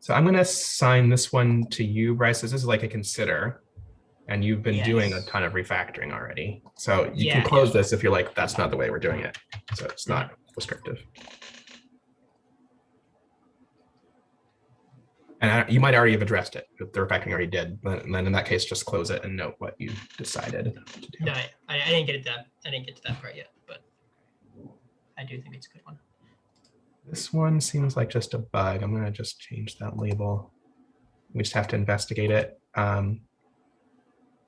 So I'm going to assign this one to you, Bryce. This is like a consider, and you've been doing a ton of refactoring already. So you can close this if you're like, that's not the way we're doing it. So it's not restrictive. And you might already have addressed it. The refactoring already did. And then in that case, just close it and note what you decided to do. No, I didn't get to that. I didn't get to that part yet, but I do think it's a good one. This one seems like just a bug. I'm gonna just change that label. We just have to investigate it.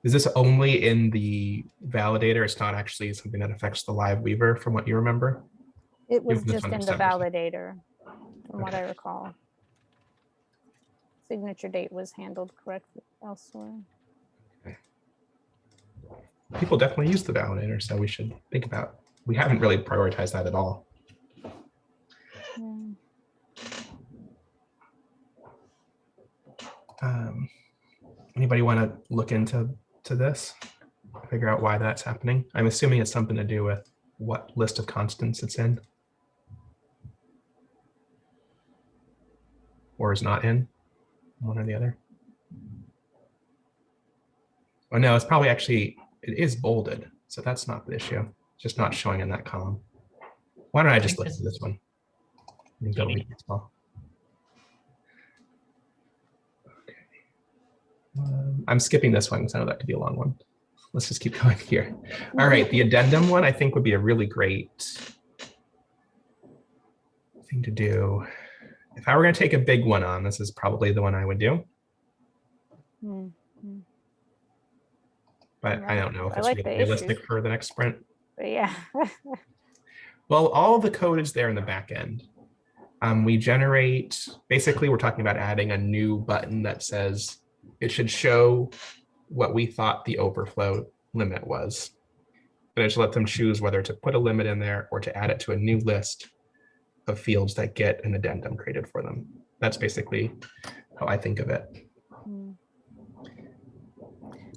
Is this only in the validator? It's not actually something that affects the live weaver from what you remember? It was Given this just one in was the 7%. validator, from what Okay. I recall. Signature date was handled correctly elsewhere. People definitely use the validator, so we should think about, we haven't really prioritized that at all. Yeah. Anybody want to look into this? Figure out why that's happening? I'm assuming it's something to do with what list of constants it's in. Or is not in, one or the other. Oh no, it's probably actually, it is bolded, so that's not the issue. It's just not showing in that column. Why don't I just look at this one? I think that'll be useful. Okay. I'm skipping this one because I know that could be a long one. Let's just keep going here. All right, the addendum one I think would be a really great thing to do. If I were going to take a big one on, this is probably the one I would do. Hmm. But I don't know if I it's like really the realistic issues. for the next sprint. But yeah. Well, all the code is there in the back end. We generate, basically we're talking about adding a new button that says it should show what we thought the overflow limit was. And it should let them choose whether to put a limit in there or to add it to a new list of fields that get an addendum created for them. That's basically how I think of it. Hmm.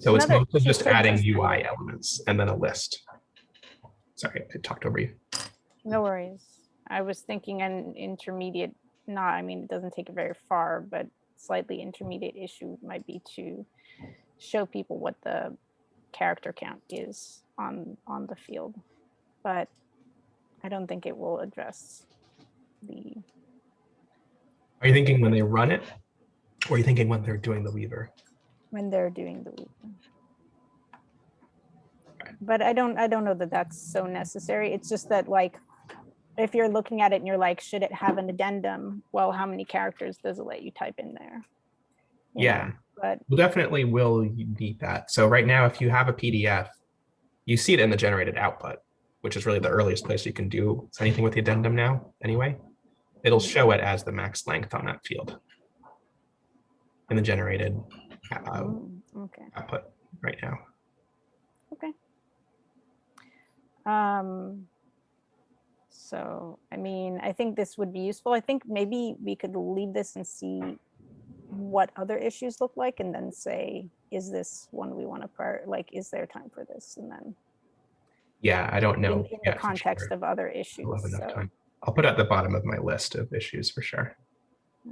So it's Another mostly issue just could adding just be UI that- elements and then a list. Sorry, I talked over you. No worries. I was thinking an intermediate, not, I mean, it doesn't take it very far, but slightly intermediate issue might be to show people what the character count is on the field. But I don't think it will address the, Are you thinking when they run it? Or are you thinking when they're doing the weaver? when they're doing the loop. But I don't know that that's so necessary. It's just that, like, if you're looking at it and you're like, should it have an addendum? Well, how many characters does it let you type in there? You Yeah. know, but We'll definitely will need that. So right now, if you have a PDF, you see it in the generated output, which is really the earliest place you can do anything with the addendum now anyway. It'll show it as the max length on that field in the generated okay. output right now. Okay. So, I mean, I think this would be useful. I think maybe we could leave this and see what other issues look like and then say, is this one we want to like, is there time for this? And then Yeah, I don't know. in the yet for context sure. of other issues. We'll have enough So, time. I'll put it at the bottom of my list of issues for sure.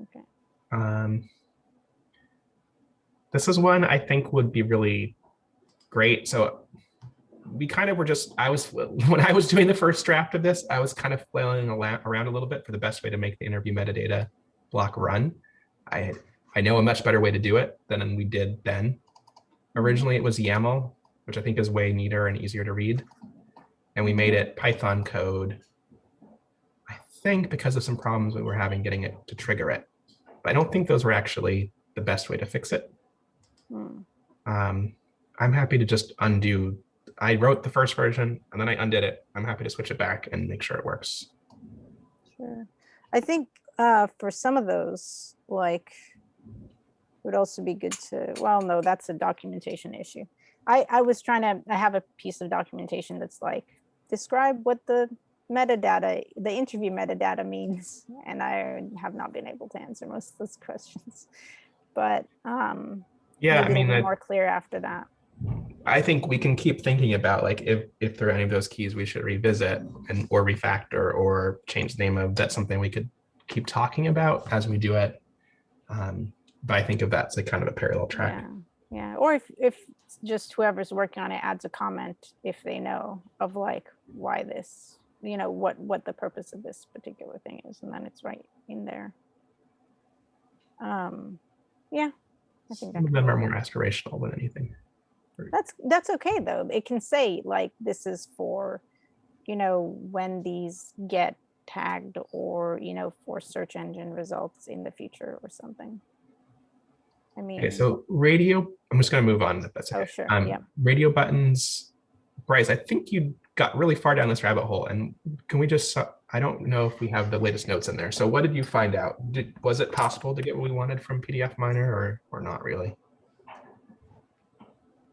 okay. This is one I think would be really great. So we kind of were just, when I was doing the first draft of this, I was kind of flailing around a little bit for the best way to make the interview metadata block run. I know a much better way to do it than we did then. Originally, it was YAML, which I think is way neater and easier to read. And we made it Python code, I think because of some problems we were having getting it to trigger it. But I don't think those were actually the best way to fix it. I'm happy to just undo. I wrote the first version and then I undid it. I'm happy to switch it back and make sure it works. Sure. I think for some of those, like, it would also be good to, well, no, that's a documentation issue. I was trying to, I have a piece of documentation that's like, describe what the metadata, the interview metadata means. And I have not been able to answer most of those questions. But yeah, maybe I mean, it'll be more clear after that. I think we can keep thinking about like if there are any of those keys we should revisit and or refactor or change the name of. That's something we could keep talking about as we do it. But I think of that's like kind of a parallel track. Yeah. Or if just whoever's working on it adds a comment if they know of like why this, you know, what the purpose of this particular thing is, and then it's right in there. Yeah, I think Some of them are more aspirational than anything. that's okay though. It can say like this is for when these get tagged or, for search engine results in the future or something. I mean, Okay, so radio, I'm just going to move on if that's okay. Oh, sure, yeah. Radio buttons, Bryce, I think you got really far down this rabbit hole, and can we just, I don't know if we have the latest notes in there. So what did you find out? Was it possible to get what we wanted from PDF Miner or not really?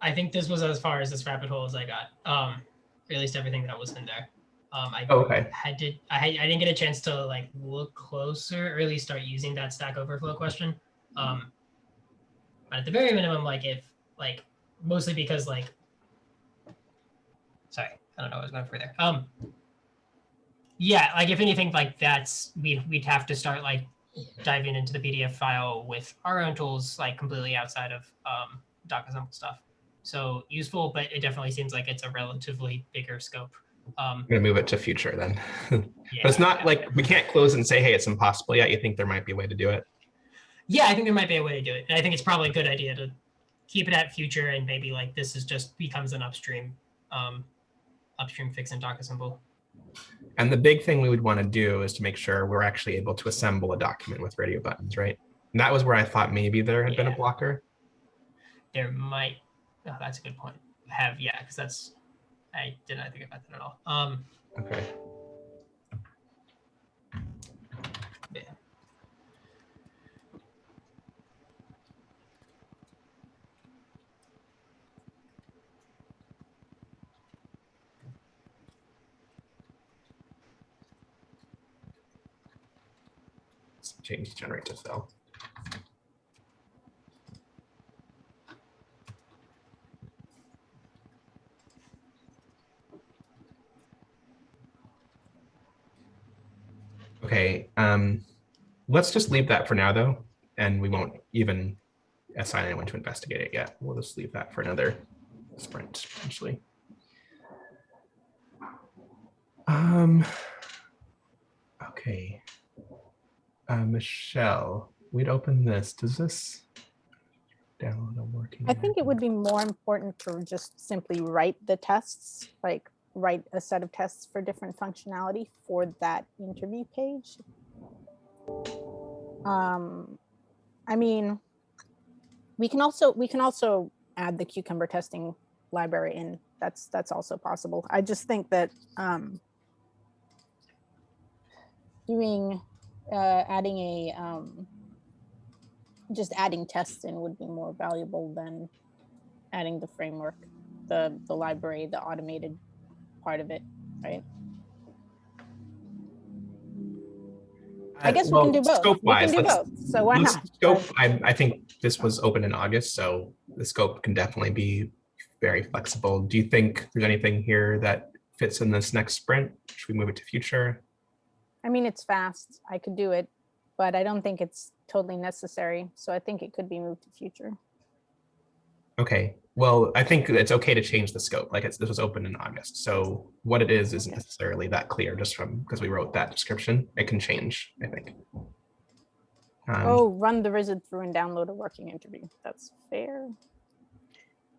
I think this was as far as this rabbit hole as I got. Or at least everything that was in there. Okay. I didn't get a chance to like look closer or at least start using that Stack Overflow question. But at the very minimum, like if like mostly because like, sorry, I don't know what I was going for there. Yeah, like if anything, like we'd have to start like diving into the PDF file with our own tools, like completely outside of DocAssemble stuff. So useful, but it definitely seems like it's a relatively bigger scope. I'm gonna move it to future then. Yeah, but it's not like we can't close and say, hey, it's impossible yet. You think there might be a way to do it? Yeah, I think there might be a way to do it. And I think it's probably a good idea to keep it at future and maybe like this is just becomes an upstream fix in DocAssemble. And the big thing we would want to do is to make sure we're actually able to assemble a document with radio buttons, right? And that was where I thought maybe there had been a blocker. There might, oh, that's a good point. Because that's, I did not think about that at all. Okay. Yeah. Let's change generate to fill. Okay, let's just leave that for now though, and we won't even assign anyone to investigate it yet. We'll just leave that for another sprint potentially. Okay, Michelle, we'd open this. Does this download a working? I think it would be more important to just simply write the tests, like write a set of tests for different functionality for that interview page. I mean, we can also add the Cucumber testing library in. That's also possible. I just think that adding tests in would be more valuable than adding the framework, the library, the automated part of it, right? I guess we can do both. Scope-wise, we can do both. So why not? Scope, I think this was open in August, so the scope can definitely be very flexible. Do you think there's anything here that fits in this next sprint? Should we move it to future? I mean, it's fast. I could do it, but I don't think it's totally necessary. So I think it could be moved to future. Okay. Well, I think it's okay to change the scope. Like this was open in August. So what it is isn't necessarily that clear just from because we wrote that description. It can change, I think. Run the wizard through and download a working interview. That's fair.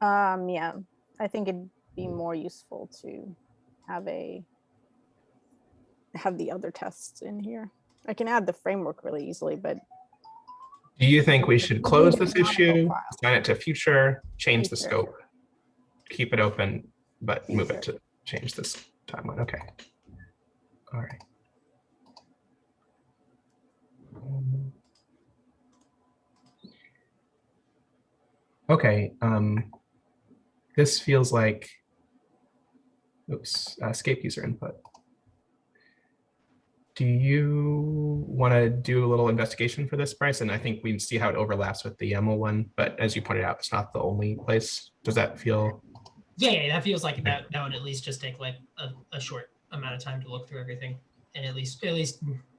Yeah, I think it'd be more useful to have the other tests in here. I can add the framework really easily, but do you think we should close this issue, assign it to future, change the scope, keep it open, but move it to change this timeline? Okay. All right. Okay. This feels like, oops, escape user input. Do you want to do a little investigation for this, Bryce? And I think we see how it overlaps with the YAML one, but as you pointed out, it's not the only place. Does that feel? Yeah, that feels like that would at least just take like a short amount of time to look through everything and at least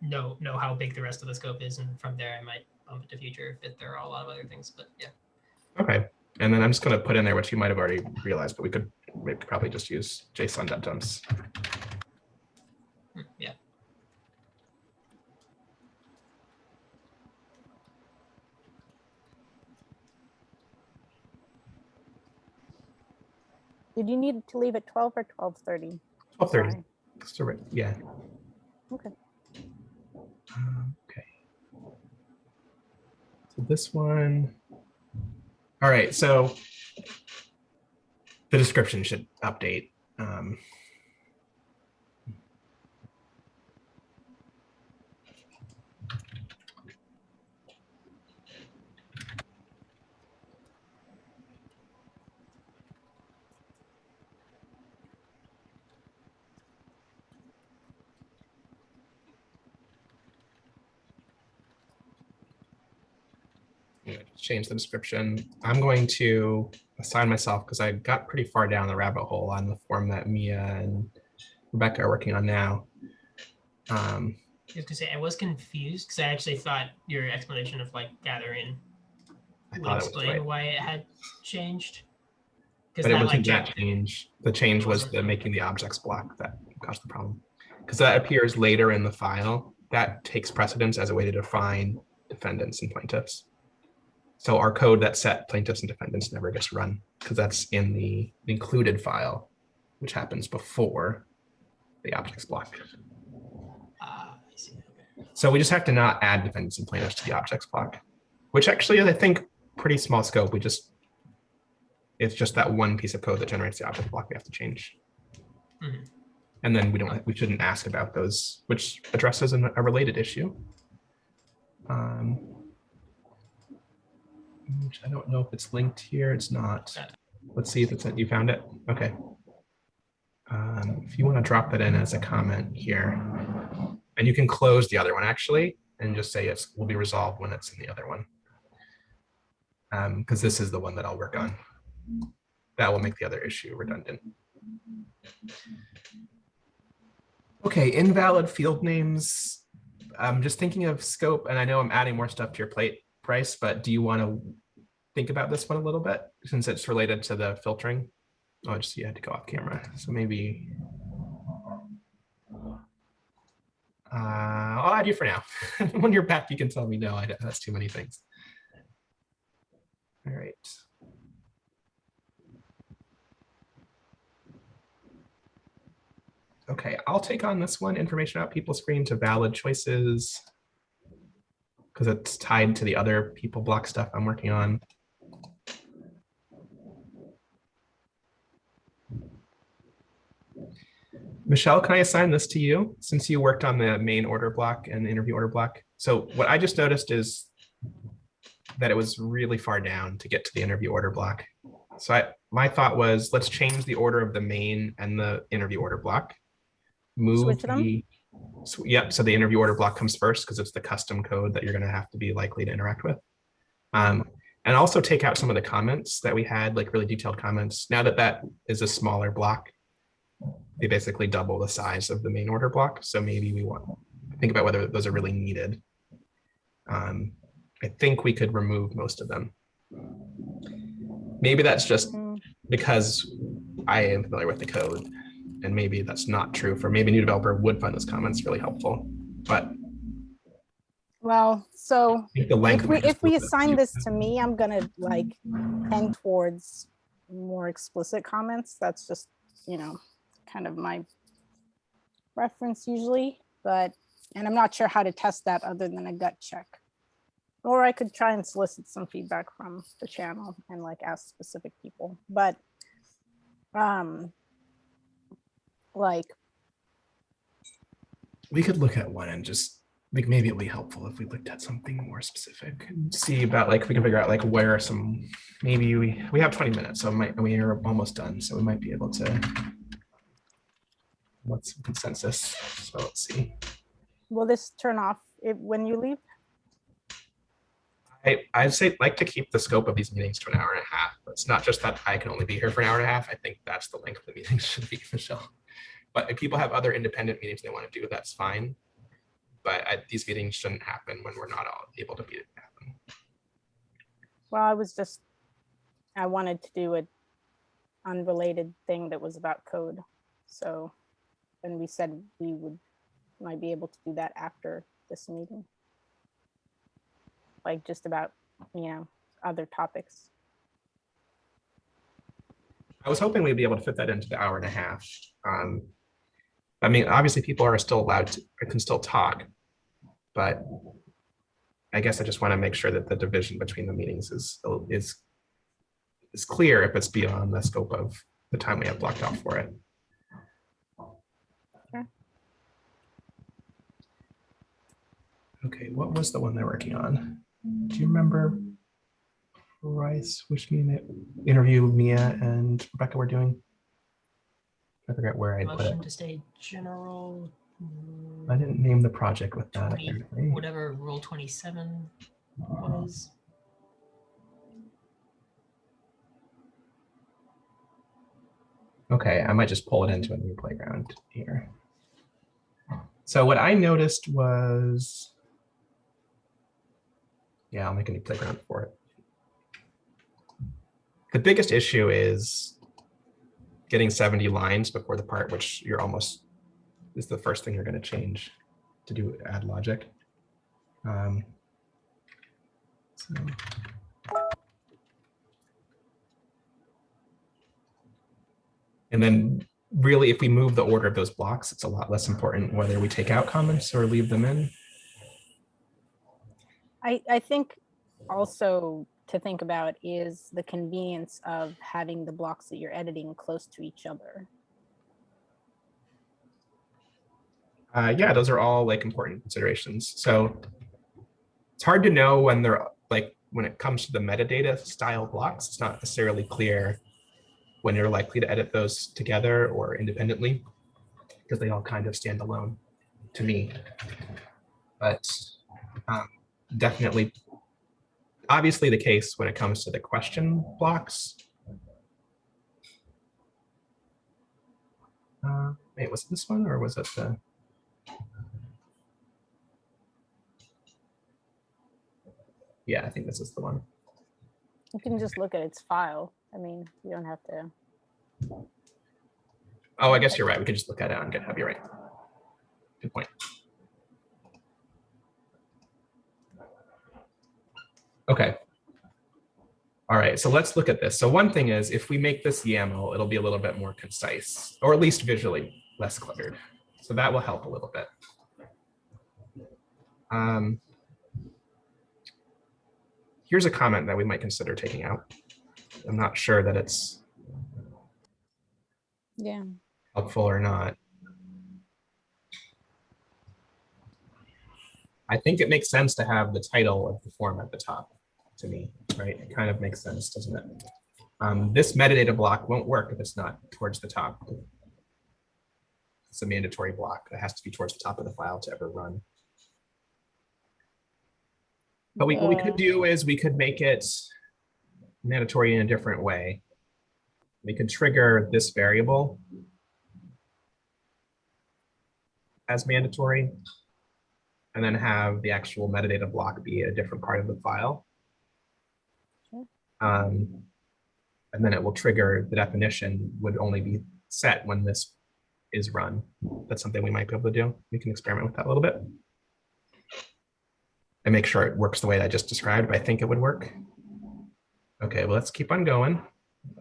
know how big the rest of the scope is. And from there, I might bump it to future if there are a lot of other things, but yeah. Okay. And then I'm just going to put in there what you might have already realized, but we could probably just use JSON.dumps. Yeah. Did you need to leave at 12 or 12:30? 12:30. Yeah. Okay. Okay. So this one. All right. So the description should update. Change the description. I'm going to assign myself because I got pretty far down the rabbit hole on the form that Mia and Rebecca are working on now. I was gonna say I was confused because I actually thought your explanation of like gathering I would thought it was explain right, why it had changed. Because but it that wasn't like that change. The change It was wasn't? the making the objects block that caused the problem. Because that appears later in the file. That takes precedence as a way to define defendants and plaintiffs. So our code that set plaintiffs and defendants never gets run because that's in the included file, which happens before the objects block. I see. Okay. So we just have to not add defendants and plaintiffs to the objects block, which actually is, I think, pretty small scope. It's just that one piece of code that generates the object block we have to change. Mhm. And then we shouldn't ask about those, which addresses a related issue. Which I don't know if it's linked here. It's not. Let's see if it's you found it. Okay. If you want to drop that in as a comment here, and you can close the other one actually, and just say it will be resolved when it's in the other one. Because this is the one that I'll work on. That will make the other issue redundant. Okay, invalid field names. I'm just thinking of scope, and I know I'm adding more stuff to your plate, Bryce, but do you want to think about this one a little bit since it's related to the filtering? Oh, just you had to go off camera. So maybe I'll add you for now. When you're back, you can tell me no, that's too many things. All right. Okay, I'll take on this one, information about people screen to valid choices, because it's tied to the other people block stuff I'm working on. Michelle, can I assign this to you since you worked on the main order block and the interview order block? So what I just noticed is that it was really far down to get to the interview order block. So my thought was, let's change the order of the main and the interview order block. Move yep. So the interview order block comes first because it's the custom code that you're going to have to be likely to interact with. And also take out some of the comments that we had, like really detailed comments. Now that that is a smaller block, they basically double the size of the main order block. So maybe we want to think about whether those are really needed. I think we could remove most of them. Maybe that's just because I am familiar with the code, and maybe that's not true for maybe a new developer would find those comments really helpful. But well, so if we assign this to me, I'm gonna like tend towards more explicit comments. That's just, you know, kind of my preference usually, and I'm not sure how to test that other than a gut check. Or I could try and solicit some feedback from the channel and like ask specific people, but like we could look at one and just like maybe it'll be helpful if we looked at something more specific and see about like we can figure out like where some maybe we have 20 minutes, so we are almost done, so we might be able to what's some consensus. So let's see. Will this turn off when you leave? I'd say like to keep the scope of these meetings to an hour and a half. It's not just that I can only be here for an hour and a half. I think that's the length of the meetings should be, Michelle. But if people have other independent meetings they want to do, that's fine. But these meetings shouldn't happen when we're not all able to be happen. Well, I wanted to do an unrelated thing that was about code. So, and we said we might be able to do that after this meeting. Like just about, you know, other topics. I was hoping we'd be able to fit that into the hour and a half. I mean, obviously people are still allowed to, can still talk, but I guess I just want to make sure that the division between the meetings is clear if it's beyond the scope of the time we have blocked off for it. Sure. Okay, what was the one they're working on? Do you remember, Bryce, which interview Mia and Rebecca were doing? I forget where I put Motion it. to stay general. I didn't name the project with that. 20, apparently. whatever rule 27 was. Okay, I might just pull it into a new playground here. So what I noticed was, yeah, I'll make a new playground for it. The biggest issue is getting 70 lines before the part which you're almost is the first thing you're going to change to do add logic. So. And then really, if we move the order of those blocks, it's a lot less important whether we take out comments or leave them in. I think also to think about is the convenience of having the blocks that you're editing close to each other. Yeah, those are all like important considerations. So it's hard to know when they're like, when it comes to the metadata style blocks, it's not necessarily clear when you're likely to edit those together or independently, because they all kind of stand alone to me. But definitely, obviously the case when it comes to the question blocks. Wait, was it this one or was it the? Yeah, I think this is the one. You can just look at its file. I mean, you don't have to. Oh, I guess you're right. We could just look at it on GitHub. You're right. Good point. Okay. All right, so let's look at this. So one thing is if we make this YAML, it'll be a little bit more concise, or at least visually less cluttered. So that will help a little bit. Here's a comment that we might consider taking out. I'm not sure that it's helpful or not. I think it makes sense to have the title of the form at the top, to me, right? It kind of makes sense, doesn't it? This metadata block won't work if it's not towards the top. It's a mandatory block that has to be towards the top of the file to ever run. But what we could do is we could make it mandatory in a different way. We could trigger this variable as mandatory and then have the actual metadata block be a different part of the file. Sure. And then it will trigger the definition would only be set when this is run. That's something we might be able to do. We can experiment with that a little bit and make sure it works the way I just described, but I think it would work. Okay, well, let's keep on going.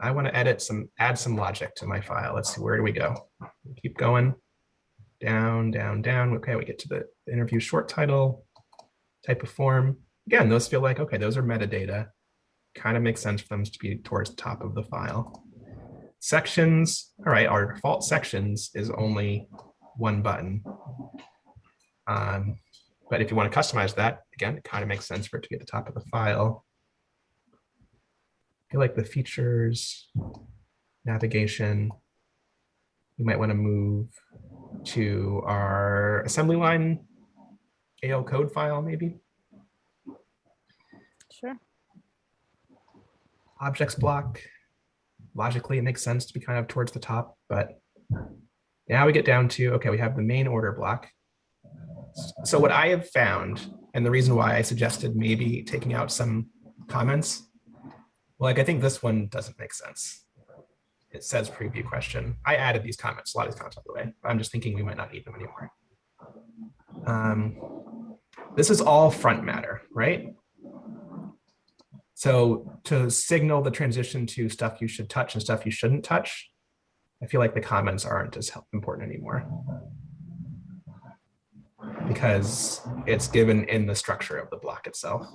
I want to add some logic to my file. Let's see, where do we go? Keep going, down, down, down. Okay, we get to the interview short title, type of form. Again, those feel like, okay, those are metadata. Kind of makes sense for them to be towards the top of the file. Sections, all right, our default sections is only one button. But if you want to customize that, again, it kind of makes sense for it to be at the top of the file. I feel like the features, navigation, we might want to move to our assembly line AL code file, maybe. Sure. Objects block, logically, it makes sense to be kind of towards the top, but now we get down to, okay, we have the main order block. So what I have found, and the reason why I suggested maybe taking out some comments, like I think this one doesn't make sense. It says preview question. I added these comments, a lot of these comments, by the way. I'm just thinking we might not need them anymore. This is all front matter, right? So to signal the transition to stuff you should touch and stuff you shouldn't touch, I feel like the comments aren't as important anymore because it's given in the structure of the block itself.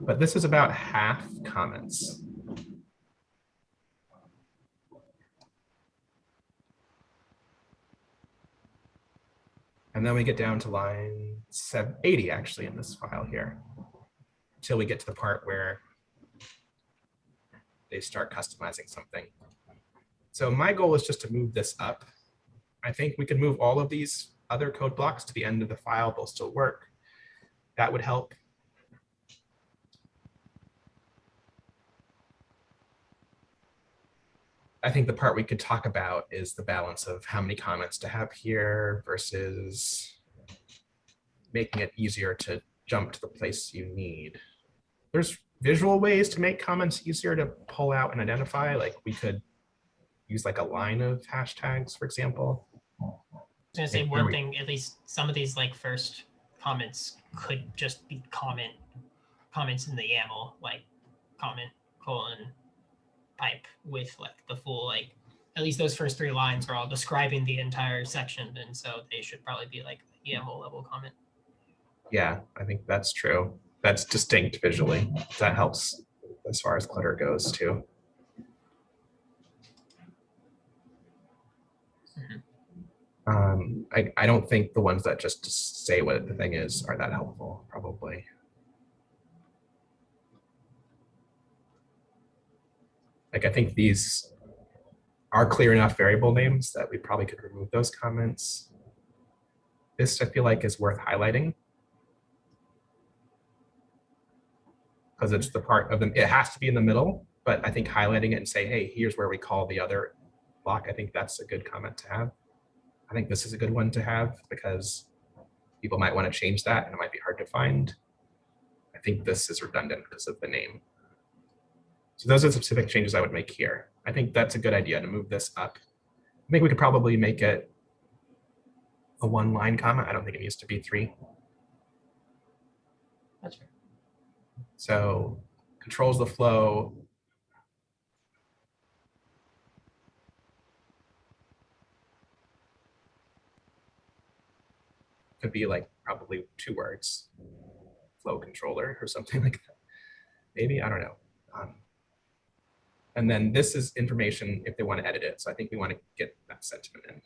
But this is about half comments. And then we get down to line 80 actually in this file here, until we get to the part where they start customizing something. So my goal is just to move this up. I think we can move all of these other code blocks to the end of the file. They'll still work. That would help. I think the part we could talk about is the balance of how many comments to have here versus making it easier to jump to the place you need. There's visual ways to make comments easier to pull out and identify. Like we could use like a line of hashtags, for example. I was gonna say one thing, at least some of these like first comments could just be comments in the YAML, like comment colon pipe with like the full, like at least those first 3 lines are all describing the entire section, and so they should probably be like YAML level comment. Yeah, I think that's true. That's distinct visually. That helps as far as clutter goes too. I don't think the ones that just say what the thing is are that helpful, probably. Like, I think these are clear enough variable names that we probably could remove those comments. This I feel like is worth highlighting, because it's the part of them, it has to be in the middle, but I think highlighting it and say, hey, here's where we call the other block, I think that's a good comment to have. I think this is a good one to have because people might want to change that and it might be hard to find. I think this is redundant because of the name. So those are the specific changes I would make here. I think that's a good idea to move this up. I think we could probably make it a 1-line comment. I don't think it needs to be 3. That's fair. So controls the flow. Could be like probably 2 words, flow controller or something like that. Maybe, I don't know. And then this is information if they want to edit it. So I think we want to get that sentiment in.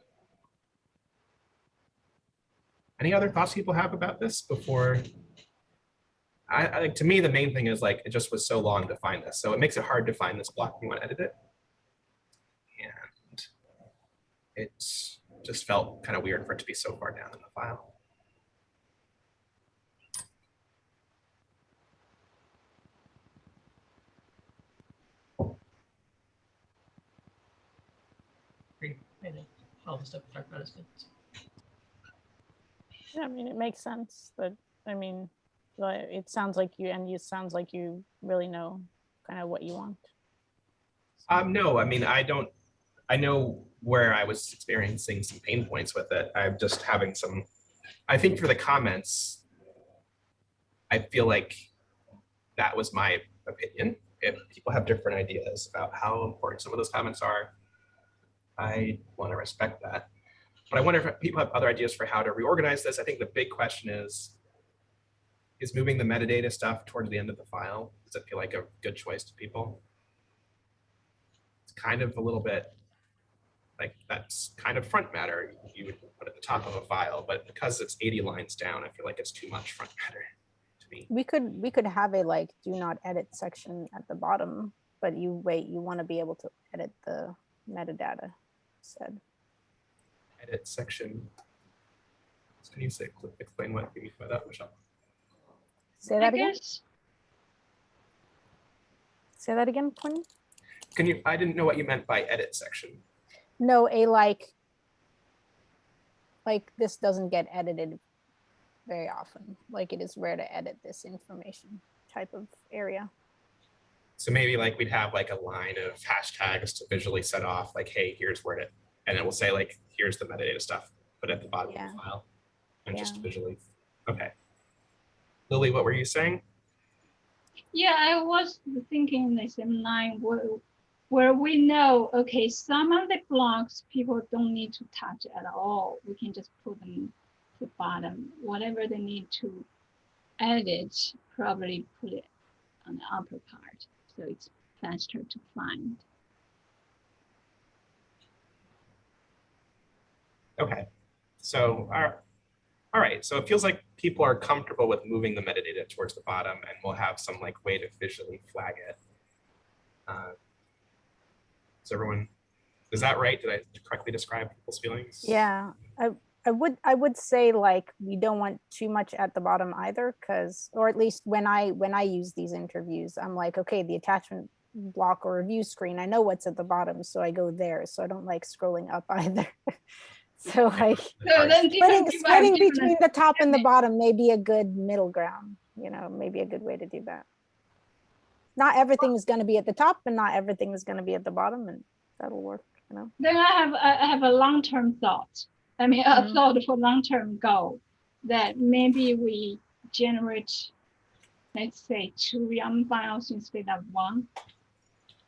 Any other thoughts people have about this before? I think to me, the main thing is like, it just was so long to find this. So it makes it hard to find this block when you want to edit it. And it just felt kind of weird for it to be so far down in the file. I think all the stuff we talked about is good. Yeah, I mean, it makes sense, but I mean, it sounds like you really know kind of what you want. No, I mean, I know where I was experiencing some pain points with it. I'm just having some, I think for the comments, I feel like that was my opinion. If people have different ideas about how important some of those comments are, I want to respect that. But I wonder if people have other ideas for how to reorganize this. I think the big question is moving the metadata stuff towards the end of the file, does it feel like a good choice to people? It's kind of a little bit like that's kind of front matter you would put at the top of a file, but because it's 80 lines down, I feel like it's too much front matter to me. We could have a like do not edit section at the bottom, but you want to be able to edit the metadata instead. Edit section. So can you explain what you mean by that, Michelle? Say that again. Say that again, Courtney. Can you? I didn't know what you meant by edit section. No, a like this doesn't get edited very often. Like it is rare to edit this information type of area. So maybe like we'd have like a line of hashtags to visually set off like, hey, here's where it, and it will say like, here's the metadata stuff, put at the bottom of the file and just visually. Okay. Lily, what were you saying? Yeah, I was thinking the same line where we know, okay, some of the blocks people don't need to touch at all. We can just put them to the bottom. Whatever they need to edit, probably put it on the upper part, so it's faster to find. Okay. So all right. So it feels like people are comfortable with moving the metadata towards the bottom, and we'll have some like way to visually flag it. Is everyone, is that right? Did I correctly describe people's feelings? Yeah, I would say like we don't want too much at the bottom either, because, or at least when I use these interviews, I'm like, okay, the attachment block or review screen, I know what's at the bottom, so I go there. So I don't like scrolling up either. So like So then splitting between the top and the bottom may be a good middle ground, you know, maybe a good way to do that. Not everything is going to be at the top and not everything is going to be at the bottom, and that'll work, you know. Then I have a long-term thought. I mean, a thought for long-term goal that maybe we generate, let's say, 2 YAML files instead of 1.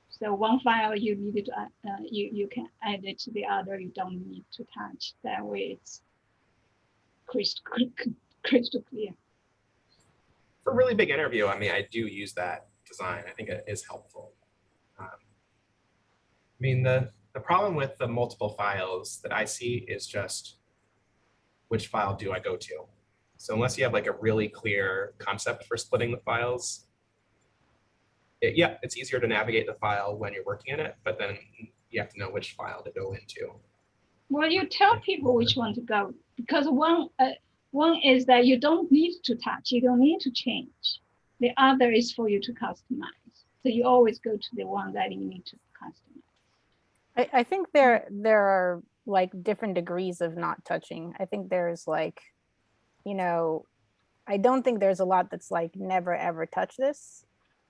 So one file you need to you can add it to the other. You don't need to touch. That way it's crystal clear. For a really big interview, I mean, I do use that design. I think it is helpful. I mean, the problem with the multiple files that I see is just which file do I go to? So unless you have like a really clear concept for splitting the files, yeah, it's easier to navigate the file when you're working in it, but then you have to know which file to go into. Well, you tell people which one to go, because one is that you don't need to touch, you don't need to change. The other is for you to customize. So you always go to the one that you need to customize. I think there are like different degrees of not touching. I think there's like, you know, I don't think there's a lot that's like never ever touch this.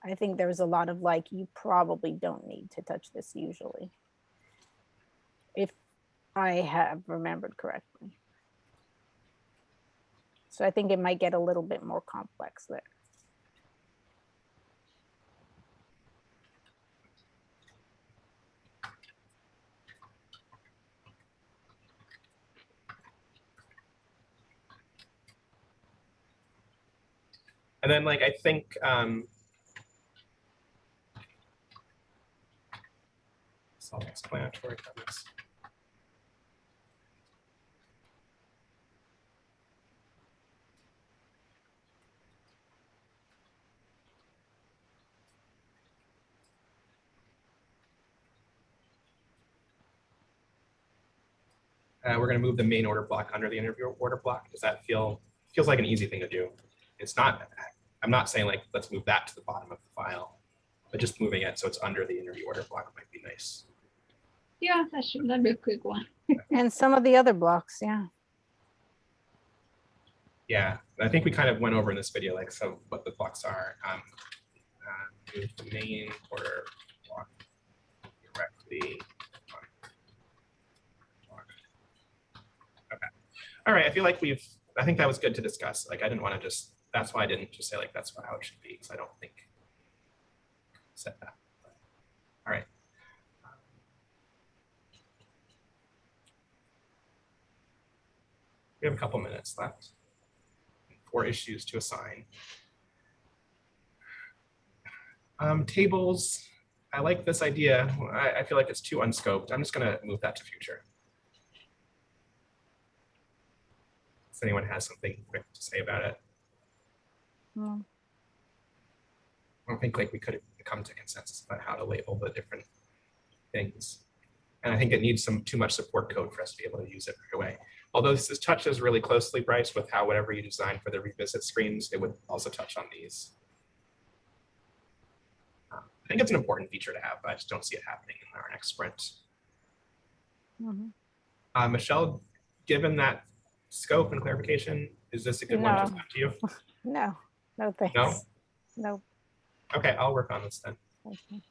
I think there's a lot of like, you probably don't need to touch this usually, if I have remembered correctly. So I think it might get a little bit more complex there. And then like, I think, self-explanatory comments. We're going to move the main order block under the interview order block. Does that feels like an easy thing to do? It's not, I'm not saying like, let's move that to the bottom of the file, but just moving it so it's under the interview order block might be nice. Yeah, that'd be a quick one. And some of the other blocks, yeah. Yeah, I think we kind of went over in this video, like, so what the blocks are. Move the main order block directly. Okay. All right, I feel like I think that was good to discuss. Like, I didn't want to just, that's why I didn't just say like, that's how it should be, because I don't think I said that. But, all right. We have a couple minutes left. 4 issues to assign. Tables, I like this idea. I feel like it's too unscoped. I'm just gonna move that to future. If anyone has something quick to say about it. Mm. I don't think like we could come to consensus about how to label the different things. And I think it needs too much support code for us to be able to use it right away. Although this touches really closely, Bryce, with how whatever you design for the revisit screens, it would also touch on these. I think it's an important feature to have, but I just don't see it happening in our next sprint. Mm-hmm. Michelle, given that scope and clarification, is this a good one to send to you? No, no thanks. No? No. Okay, I'll work on this then. Okay.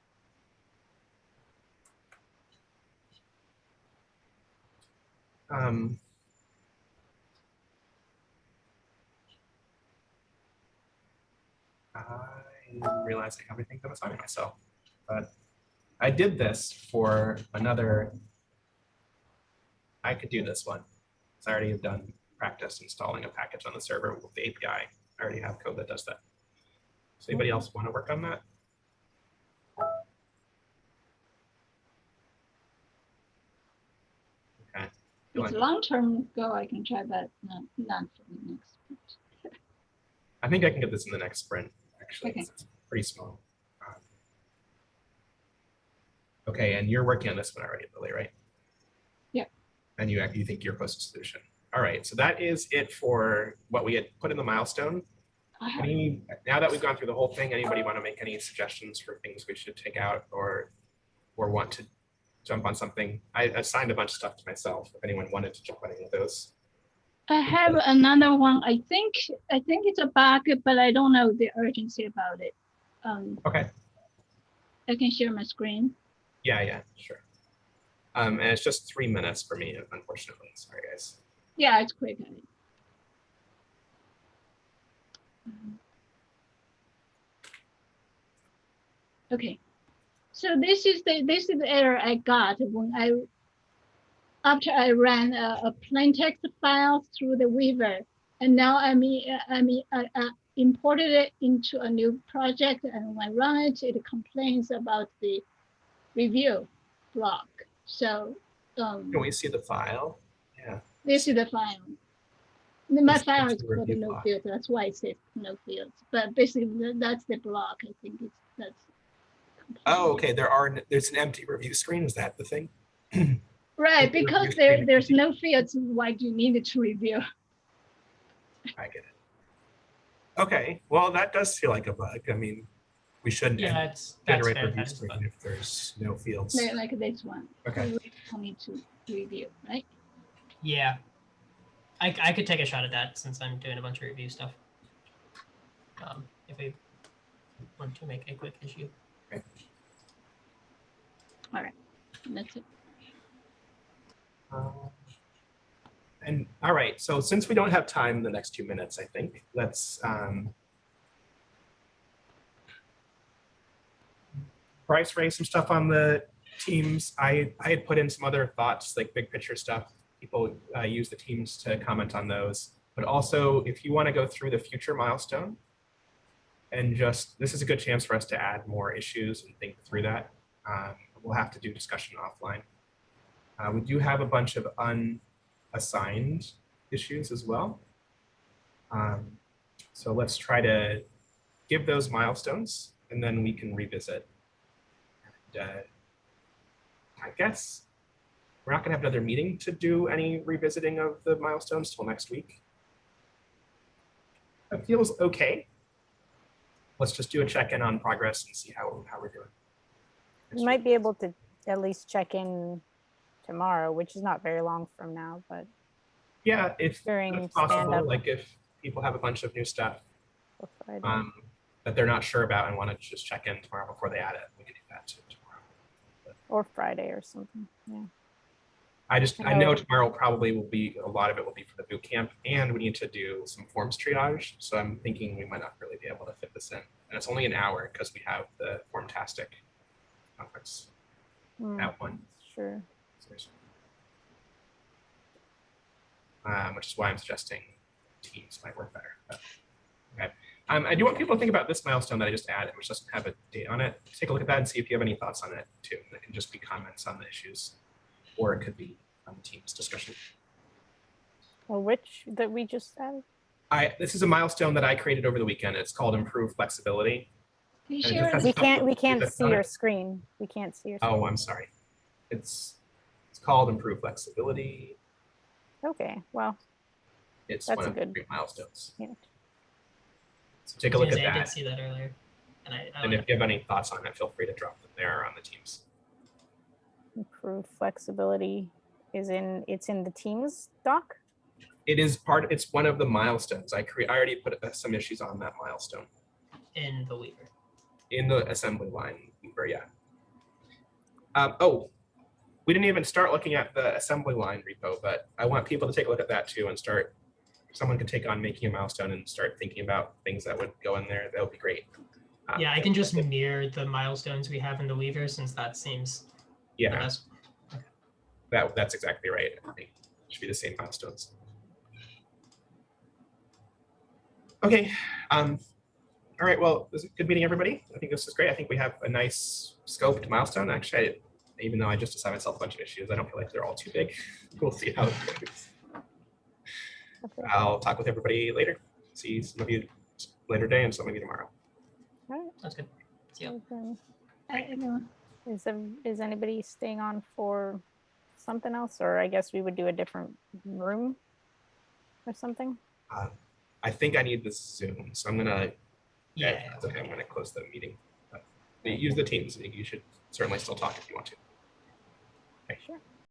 didn't realize I have everything that was on myself. But I did this for another. I could do this one. So I already have done practice installing a package on the server with the API. I already have code that does that. Does anybody else want to work on that? Okay. It's a long-term goal. I can try, but not for the next sprint. I think I can get this in the next sprint, actually. Okay. It's pretty small. Okay, and you're working on this one already, Lily, right? Yeah. And you think you're close to solution. All right, so that is it for what we had put in the milestone. Now that we've gone through the whole thing, anybody want to make any suggestions for things we should take out or want to jump on something? I assigned a bunch of stuff to myself. If anyone wanted to jump on any of those. I have another one. I think it's a bug, but I don't know the urgency about it. Okay. I can share my screen. Yeah, sure. And it's just 3 minutes for me, unfortunately. Sorry, guys. Yeah, it's quick. Okay, so this is the error I got when after I ran a plain text file through the Weaver, and now I imported it into a new project, and when I run it, it complains about the review block. So Can we see the file? Yeah. this is the file. My This file is is the called review no block. field. That's why it says no fields. But basically, that's the block. I think that's. Oh, okay. There's an empty review screen. Is that the thing? Right, the because review screen there's empty? no fields. Why do you need it to review? I get it. Okay. Well, that does feel like a bug. I mean, we shouldn't Yeah, that's generate fair. review That is a screen bug. if there's no fields. Like this one. Okay. You really need to review, right? Yeah, I could take a shot at that since I'm doing a bunch of review stuff. If we want to make a quick issue. All right, that's it. And all right, so since we don't have time the next 2 minutes, I think let's Bryce raised some stuff on the teams. I had put in some other thoughts, like big picture stuff. People use the teams to comment on those. But also, if you want to go through the future milestone, and this is a good chance for us to add more issues and think through that. We'll have to do discussion offline. We do have a bunch of unassigned issues as well. So let's try to give those milestones, and then we can revisit. And, I guess we're not going to have another meeting to do any revisiting of the milestones till next week. That feels okay. Let's just do a check-in on progress and see how we're doing. You might be able to at least check in tomorrow, which is not very long from now, but Yeah, if during it's possible, stand-up. like if people have a bunch of new stuff for Friday. that they're not sure about and want to just check in tomorrow before they add it, we can do that too tomorrow. Or Friday or something. Yeah. I know know. tomorrow probably will be, a lot of it will be for the boot camp, and we need to do some forms triage. So I'm thinking we might not really be able to fit this in. And it's only an hour because we have the Formtastic conference at 1. Sure. Which is why I'm suggesting Teams might work better. But, okay. I do want people to think about this milestone that I just added, which doesn't have a date on it. Take a look at that and see if you have any thoughts on it too. It can just be comments on the issues, or it could be on the Teams discussion. Well, which that we just added? This is a milestone that I created over the weekend. It's called Improve Flexibility. Can you And it share just has the We can't that's see on your it. screen. We can't see your screen. Oh, I'm sorry. It's called Improve Flexibility. Okay, well, It's That's one a of the good- great milestones. yeah. So take a look at I did that. see that earlier, and I And if you have any thoughts on it, feel free to drop them there on the Teams. Improved flexibility it's in the Teams doc. It's one of the milestones. I already put some issues on that milestone in the Weaver. in the assembly line. Yeah. We didn't even start looking at the assembly line repo, but I want people to take a look at that too and start. If someone could take on making a milestone and start thinking about things that would go in there, that would be great. Yeah, I can just mirror the milestones we have in the Weaver since that seems the Yeah, best. that's exactly right. I think it should be the same milestones. Okay. All right. Well, it was a good meeting everybody. I think this is great. I think we have a nice scoped milestone. Actually, even though I just assigned myself a bunch of issues, I don't feel like they're all too big. We'll see how it goes. Okay. I'll talk with everybody later. See some of you later day and some of you tomorrow. All right. That's good. Yeah. So then, Anyone? is anybody staying on for something else, or I guess we would do a different room or something? I think I need this Zoom, so I'm gonna. Yeah. That's okay. I'm gonna close the meeting. Use the Teams. You should certainly still talk if you want to. Sure.